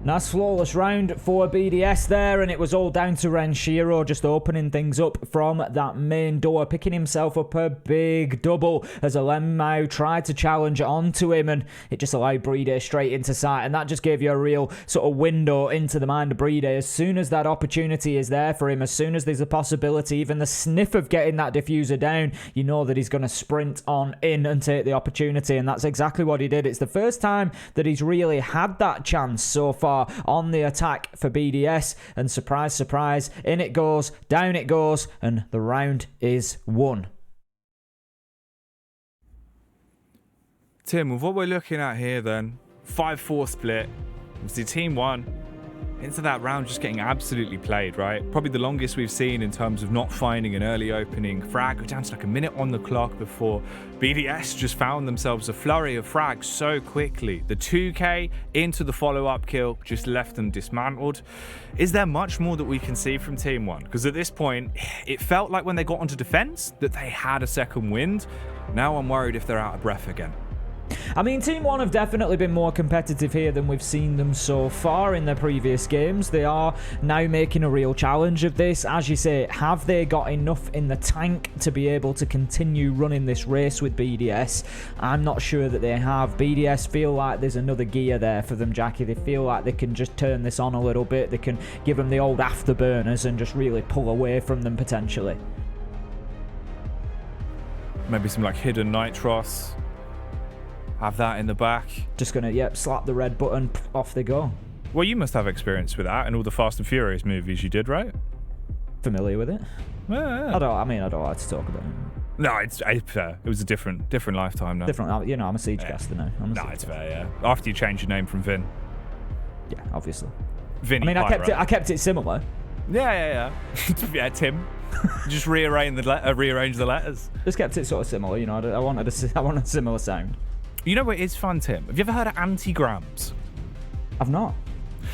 Nice flawless round for BDS there, and it was all down to Renshiro just opening things up from that main door, picking himself up a big double as Elemzje tried to challenge onto him, and it just allowed BriD straight into sight, and that just gave you a real sort of window into the mind of BriD. As soon as that opportunity is there for him, as soon as there's a possibility, even the sniff of getting that diffuser down, you know that he's going to sprint on in and take the opportunity, and that's exactly what he did. It's the first time that he's really had that chance so far on the attack for BDS, and surprise, surprise, in it goes, down it goes, and the round is won. Tim, with what we're looking at here then, 5-4 split, obviously Team 1 into that round just getting absolutely played, right? Probably the longest we've seen in terms of not finding an early opening frag. We're down to like a minute on the clock before BDS just found themselves a flurry of frags so quickly. The 2K into the follow-up kill just left them dismantled. Is there much more that we can see from Team 1? Because at this point, it felt like when they got onto defense that they had a second wind. Now I'm worried if they're out of breath again. I mean, Team 1 have definitely been more competitive here than we've seen them so far in their previous games. They are now making a real challenge of this. As you say, have they got enough in the tank to be able to continue running this race with BDS? I'm not sure that they have. BDS feel like there's another gear there for them, Jackie. They feel like they can just turn this on a little bit. They can give them the old afterburners and just really pull away from them potentially. Maybe some like hidden nitros. Have that in the back. Just gonna, yep, slap the red button, off they go. Well, you must have experience with that in all the Fast and Furious movies you did, right? Familiar with it? Yeah. I don't like to talk about it. No, it's fair. It was a different lifetime now. Different, you know, I'm a Siegecaster now. No, it's fair, yeah. After you changed your name from Vin. Yeah, obviously. Vinny. I mean, I kept it similar. Yeah. Yeah, Tim. Just rearrange the letters. Just kept it sort of similar, you know. I wanted a similar sound. You know what is fun, Tim? Have you ever heard of antigrams? I've not.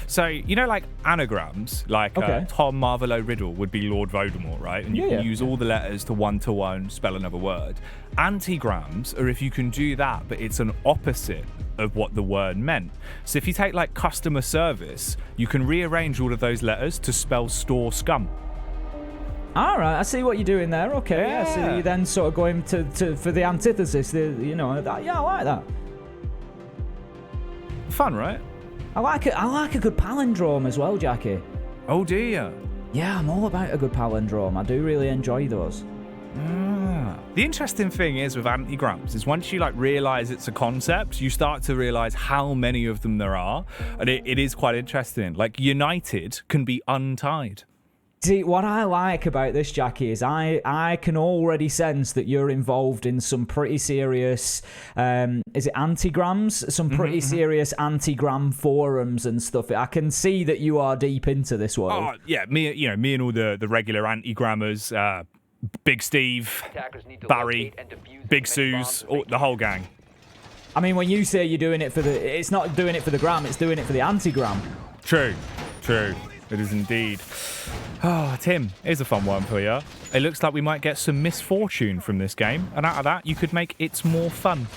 So, you know, like anagrams, like Tom Marvolo Riddle would be Lord Voldemort, right? And you can use all the letters to one spell another word. Antigrams are if you can do that, but it's an opposite of what the word meant. So if you take like customer service, you can rearrange all of those letters to spell store scum. All right, I see what you're doing there. Okay, yeah. I see you then sort of going to for the antithesis. You know, I like that. Fun, right? I like a good palindrome as well, Jackie. Oh, do you? Yeah, I'm all about a good palindrome. I do really enjoy those. The interesting thing is with anti-grams is once you like realize it's a concept, you start to realize how many of them there are, and it is quite interesting. Like United can be untied. See, what I like about this, Jackie, is I can already sense that you're involved in some pretty serious, is it anti-grams? Some pretty serious anti-gram forums and stuff. I can see that you are deep into this world. Oh, yeah, me and all the regular anti-grammars, Big Steve, Barry, Big Suze, the whole gang. I mean, when you say you're doing it for it's not doing it for the gram, it's doing it for the anti-gram. True. It is indeed. Oh, Tim, here's a fun one for you. It looks like we might get some misfortune from this game, and out of that, you could make It's More Fun.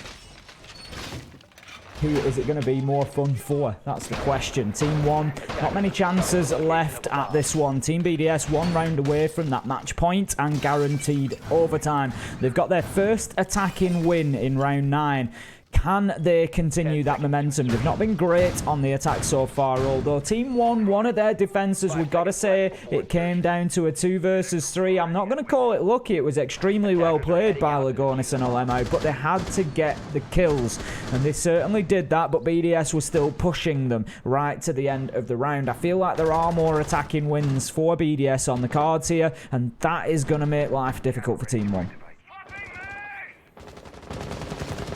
Who is it going to be more fun for? That's the question. Team 1, not many chances left at this one. Team BDS 1 round away from that match point and guaranteed overtime. They've got their first attacking win in round 9. Can they continue that momentum? They've not been great on the attack so far, although Team 1, one of their defenses, we've got to say, it came down to a 2 versus 3. I'm not going to call it lucky. It was extremely well played by Lagonis and Elemzje, but they had to get the kills, and they certainly did that, but BDS was still pushing them right to the end of the round. I feel like there are more attacking wins for BDS on the cards here, and that is going to make life difficult for Team 1.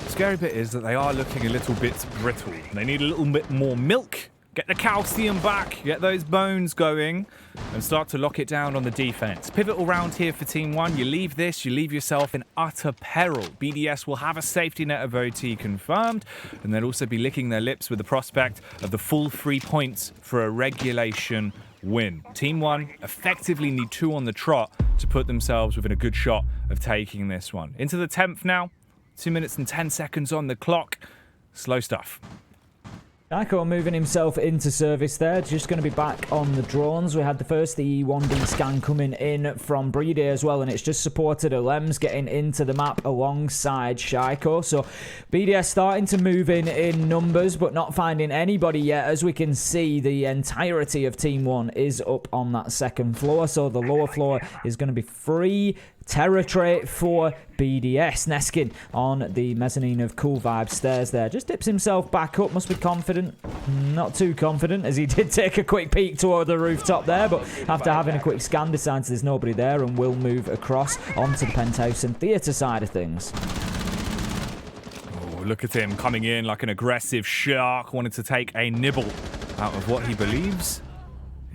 Scary bit is that they are looking a little bit brittle. They need a little bit more milk, get the calcium back, get those bones going, and start to lock it down on the defense. Pivotal round here for Team 1. You leave this, you leave yourself in utter peril. BDS will have a safety net of OT confirmed, and they'll also be licking their lips with the prospect of the full 3 points for a regulation win. Team 1 effectively need 2 on the trot to put themselves within a good shot of taking this one. Into the 10th now. 2 minutes and 10 seconds on the clock. Slow stuff. Shaiiko moving himself into service there. Just going to be back on the drones. We had the first E1D scan coming in from BriD as well, and it's just supported Elemzje getting into the map alongside Shaiiko. So BDS starting to move in numbers, but not finding anybody yet. As we can see, the entirety of Team 1 is up on that second floor, so the lower floor is going to be free territory for BDS. Neskin on the mezzanine of Cool Vibes stairs there. Just dips himself back up. Must be confident. Not too confident, as he did take a quick peek toward the rooftop there, but after having a quick scan decides there's nobody there and will move across onto the penthouse and theatre side of things. Oh, look at him coming in like an aggressive shark, wanting to take a nibble out of what he believes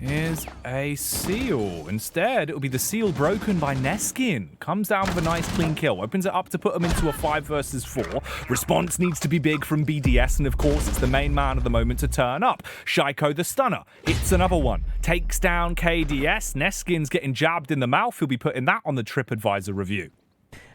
is a seal. Instead, it'll be the seal broken by Neskin. Comes down with a nice clean kill. Opens it up to put him into a 5 versus 4. Response needs to be big from BDS, and of course, it's the main man of the moment to turn up. Shaiiko the stunner hits another one. Takes down KDS. Neskin's getting jabbed in the mouth. He'll be putting that on the TripAdvisor review.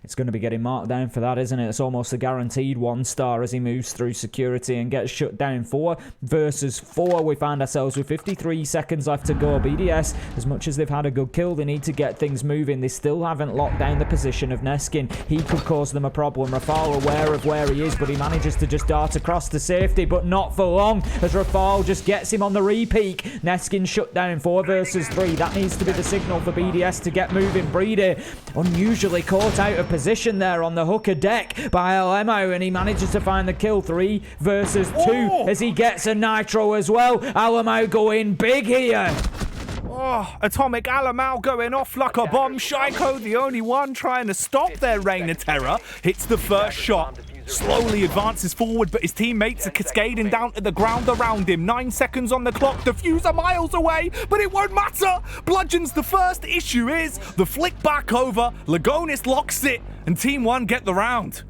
It's going to be getting marked down for that, isn't it? It's almost a guaranteed 1 star as he moves through security and gets shut down. 4 versus 4. We find ourselves with 53 seconds left to go. BDS, as much as they've had a good kill, they need to get things moving. They still haven't locked down the position of Neskin. He could cause them a problem. RaFaLe aware of where he is, but he manages to just dart across to safety, but not for long, as RaFaLe just gets him on the re-peak. Neskin shut down. 4 versus 3. That needs to be the signal for BDS to get moving. BriD unusually caught out of position there on the hooker deck by Elemzje, and he manages to find the kill. 3 versus 2 as he gets a nitro as well. Elemzje going big here. Oh, Atomic Alamau going off like a bomb. Shaiiko, the only one trying to stop their reign of terror, hits the first shot. Slowly advances forward, but his teammates are cascading down to the ground around him. 9 seconds on the clock. Diffuser miles away, but it won't matter. Bludgeon's the first. Issue is the flick back over. Lagonis locks it, and Team 1 get the round.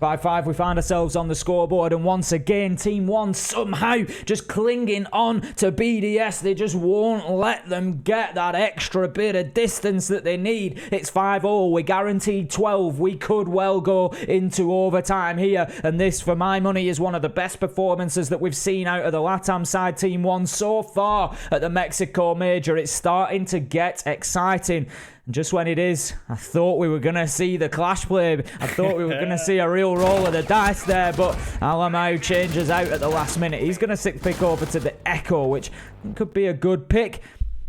5-5, we find ourselves on the scoreboard, and once again, Team 1 somehow just clinging on to BDS. They just won't let them get that extra bit of distance that they need. It's 5-0. We're guaranteed 12. We could well go into overtime here, and this, for my money, is one of the best performances that we've seen out of the LATAM side Team 1 so far at the Mexico Major. It's starting to get exciting. And just when it is, I thought we were going to see the clash play. I thought we were going to see a real roll of the dice there, but Elemzje changes out at the last minute. He's going to pick over to the Echo, which could be a good pick.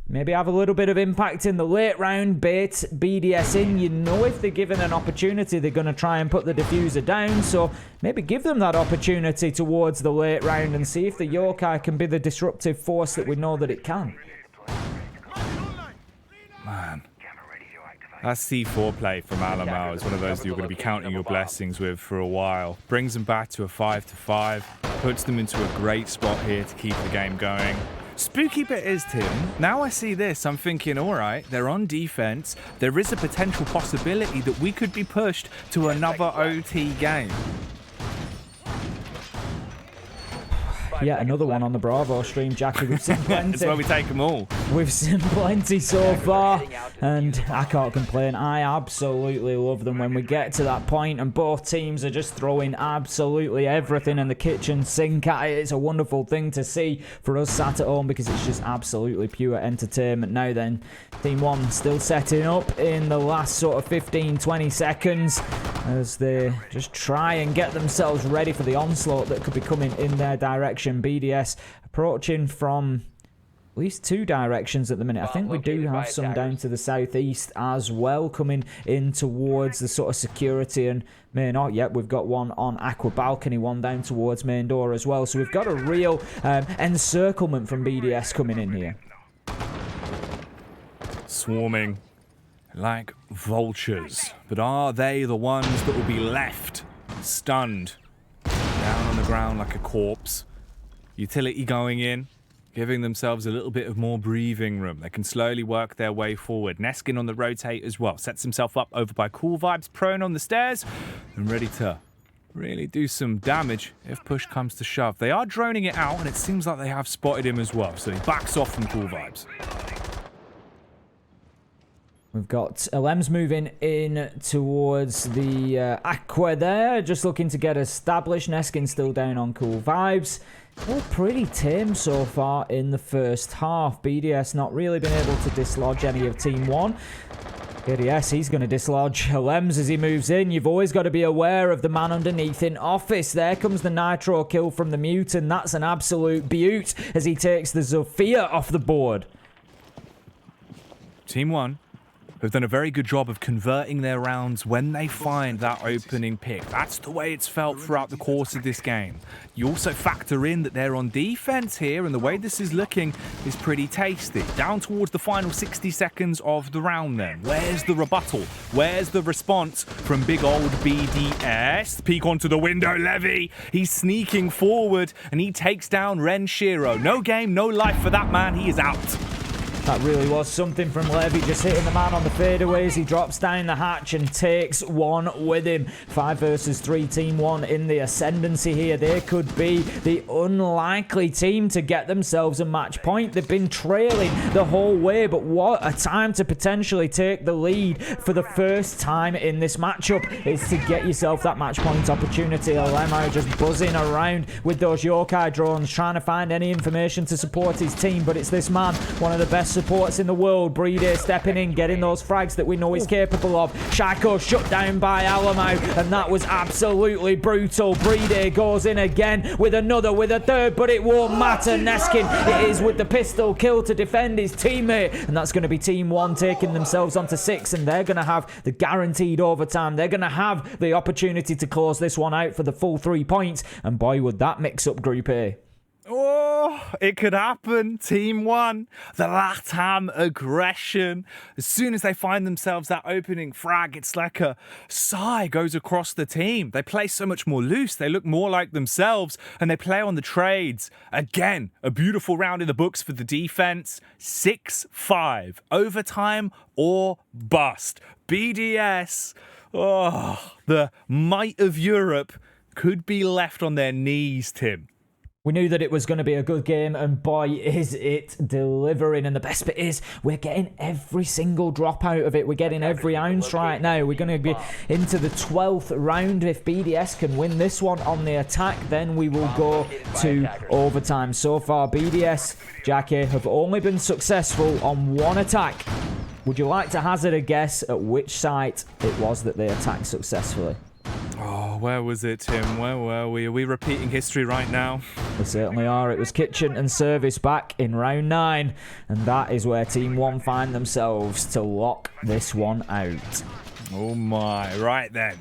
maybe have a little bit of impact in the late round, bait BDS in. You know if they're given an opportunity, they're going to try and put the diffuser down. So maybe give them that opportunity towards the late round and see if the Yokai can be the disruptive force that we know that it can. Man. That C4 play from Alamo is one of those that you're going to be counting your blessings with for a while. Brings them back to a 5-5. Puts them into a great spot here to keep the game going. Spooky bit is, Tim, now I see this, I'm thinking, all right, they're on defense. There is a potential possibility that we could be pushed to another OT game. Yeah, another one on the Bravo stream, Jackie. We've seen plenty. That's where we take them all. We've seen plenty so far, and I can't complain. I absolutely love them when we get to that point and both teams are just throwing absolutely everything in the kitchen sink at it. It's a wonderful thing to see for us sat at home because it's just absolutely pure entertainment. Now then, Team 1 still setting up in the last sort of 15-20 seconds as they just try and get themselves ready for the onslaught that could be coming in their direction. BDS approaching from at least 2 directions at the minute. I think we do have some down to the southeast as well coming in towards the sort of security and main door. Yep, we've got one on Aqua Balcony, one down towards main door as well. So we've got a real encirclement from BDS coming in here. Swarming like vultures. But are they the ones that will be left stunned down on the ground like a corpse? Utility going in, giving themselves a little bit of more breathing room. They can slowly work their way forward. Neskin on the rotate as well. Sets himself up over by Cool Vibes, prone on the stairs, and ready to really do some damage if push comes to shove. They are droning it out, and it seems like they have spotted him as well, so he backs off from Cool Vibes. We've got Elemzje moving in towards the Aqua there, just looking to get established. Neskin still down on Cool Vibes. All pretty tame so far in the first half. BDS not really been able to dislodge any of Team 1. BDS, he's going to dislodge Elemzje as he moves in. You've always got to be aware of the man underneath in office. There comes the Nitro kill from the Mutant. That's an absolute beaut as he takes the Zofia off the board. Team 1 have done a very good job of converting their rounds when they find that opening pick. That's the way it's felt throughout the course of this game. You also factor in that they're on defense here, and the way this is looking is pretty tasty. Down towards the final 60 seconds of the round then. Where's the rebuttal? Where's the response from big old BDS? Peek onto the window, Levy. He's sneaking forward, and he takes down Renshiro. No game, no life for that man. He is out. That really was something from Levy, just hitting the man on the fadeaways. He drops down the hatch and takes one with him. 5 versus 3, Team 1 in the ascendancy here. They could be the unlikely team to get themselves a match point. They've been trailing the whole way, but what a time to potentially take the lead for the first time in this matchup is to get yourself that match point opportunity. Elemzje just buzzing around with those Yokai drones, trying to find any information to support his team, but it's this man, one of the best supports in the world, BriD stepping in, getting those frags that we know he's capable of. Shaiiko shut down by Alamo, and that was absolutely brutal. BriD goes in again with another, with a third, but it won't matter. Neskin, it is with the pistol kill to defend his teammate, and that's going to be Team 1 taking themselves onto 6, and they're going to have the guaranteed overtime. They're going to have the opportunity to close this one out for the full 3 points, and boy, would that mix up Group A. Oh, it could happen. Team 1, the Latam aggression. As soon as they find themselves that opening frag, it's like a sigh goes across the team. They play so much more loose. They look more like themselves, and they play on the trades. Again, a beautiful round in the books for the defense. 6-5. Overtime or bust. BDS, oh, the might of Europe could be left on their knees, Tim. We knew that it was going to be a good game, and boy, is it delivering. And the best bit is we're getting every single drop out of it. We're getting every ounce right now. We're going to be into the 12th round. If BDS can win this one on the attack, then we will go to overtime. So far, BDS, Jackie, have only been successful on one attack. Would you like to hazard a guess at which site it was that they attacked successfully? Oh, where was it, Tim? Where were we? Are we repeating history right now? They certainly are. It was kitchen and service back in round 9. And that is where Team 1 find themselves to lock this one out. Oh my, right then.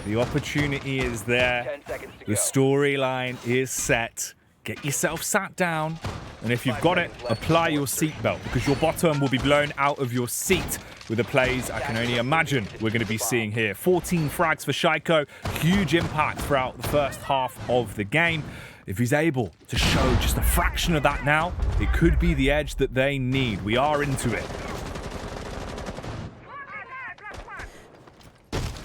The opportunity is there. 10 seconds to The go. storyline is set. Get yourself sat down. And if you've got it, apply your seatbelt because your bottom will be blown out of your seat with the plays I can only imagine we're going to be seeing here. 14 frags for Shaiiko. Huge impact throughout the first half of the game. If he's able to show just a fraction of that now, it could be the edge that they need. We are into it.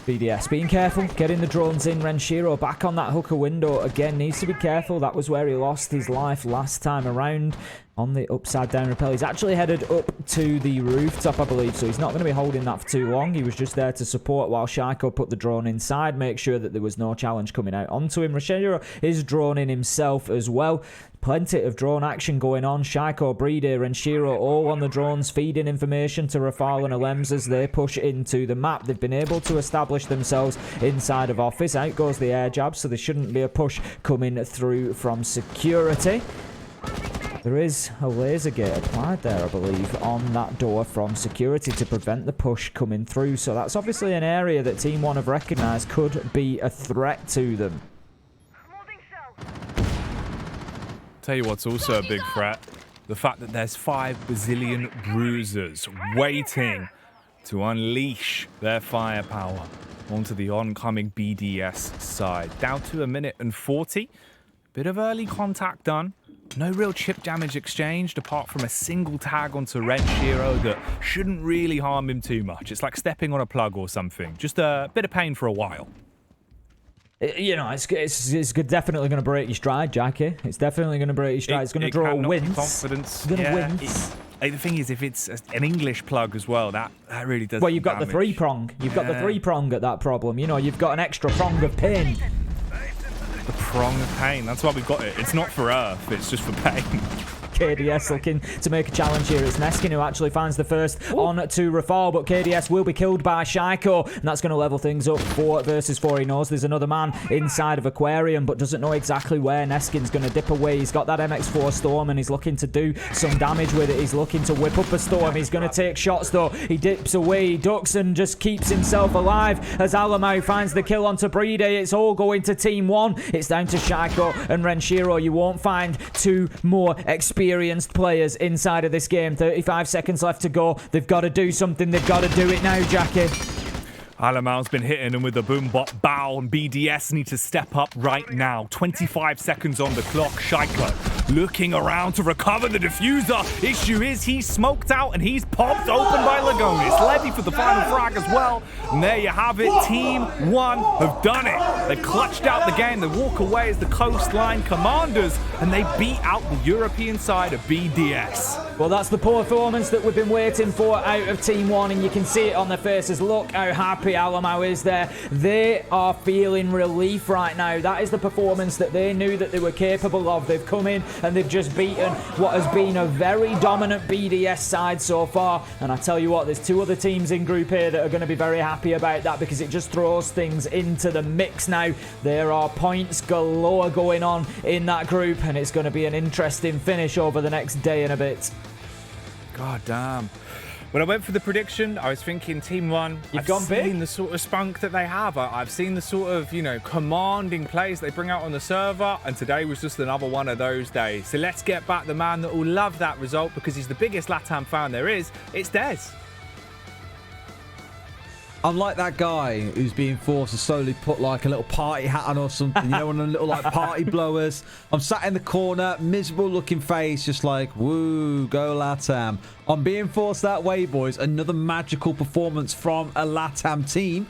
BDS being careful, getting the drones in. Renshiro back on that hooker window again, needs to be careful. That was where he lost his life last time around on the upside down rappel. He's actually headed up to the rooftop, I believe, so he's not going to be holding that for too long. He was just there to support while Shaiiko put the drone inside, make sure that there was no challenge coming out onto him. Renshiro is droning himself as well. Plenty of drone action going on. Shaiiko, BriD, Renshiro all on the drones, feeding information to RaFaLe and Elemzje as they push into the map. They've been able to establish themselves inside of office. Out goes the air jab, so there shouldn't be a push coming through from security. There is a laser gate applied there, I believe, on that door from security to prevent the push coming through. So that's obviously an area that Team 1 have recognised could be a threat to them. Tell you what's also a big threat. The fact that there's 5 bazillion bruisers waiting to unleash their firepower onto the oncoming BDS side. Down to 1 minute and 40. Bit of early contact done. No real chip damage exchanged apart from a single tag onto Renshiro that shouldn't really harm him too much. It's like stepping on a plug or something. Just a bit of pain for a while. You know, it's definitely going to break your stride, Jackie. It's definitely going to break your stride. It's going to draw wins. Confidence. It's going to Yeah, wins. The thing is, if it's an English plug as well, that really does. Well, you've got damage. the 3-prong. You've got the 3-prong at that problem. You know, you've got an extra prong of pain. The prong of pain. That's why we've got it. It's not for Earth. It's just for pain. KDS looking to make a challenge here. It's Neskin who actually finds the first on to RaFaLe, but KDS will be killed by Shaiiko, and that's going to level things up 4 versus 4. He knows there's another man inside of Aquarium, but doesn't know exactly where. Neskin's going to dip away. He's got that MX4 Storm, and he's looking to do some damage with it. He's looking to whip up a Storm. He's going to take shots, though. He dips away, he ducks, and just keeps himself alive as Elemzje finds the kill onto BriD. It's all going to Team 1. It's down to Shaiiko and Renshiro. You won't find 2 more experienced players inside of this game. 35 seconds left to go. They've got to do something. They've got to do it now, Jackie. Alamau's been hitting them with the boom bot bow, and BDS need to step up right now. 25 seconds on the clock. Shaiiko looking around to recover the diffuser. Issue is he's smoked out and he's popped open by Lagonis. Levy for the final frag as well. And there you have it. Team 1 have done it. They've clutched out the game. They walk away as the Coastline Commanders, and they beat out the European side of BDS. Well, that's the performance that we've been waiting for out of Team 1, and you can see it on their faces. Look how happy Elemzje is there. They are feeling relief right now. That is the performance that they knew that they were capable of. They've come in and they've just beaten what has been a very dominant BDS side so far. And I tell you what, there's 2 other teams in Group A that are going to be very happy about that, because it just throws things into the mix now. There are points galore going on in that group, and it's going to be an interesting finish over the next day and a bit. God damn. When I went for the prediction, I was thinking Team 1. You've gone big. I've seen the sort of spunk that they have. I've seen the sort of, you know, commanding plays they bring out on the server, and today was just another one of those days. So let's get back the man that will love that result, because he's the biggest LATAM fan there is. It's Des. I'm like that guy who's being forced to slowly put like a little party hat on or something, you know, one of them little like party blowers. I'm sat in the corner, miserable looking face, just like, woo, go LATAM. I'm being forced that way, boys. Another magical performance from a LATAM team.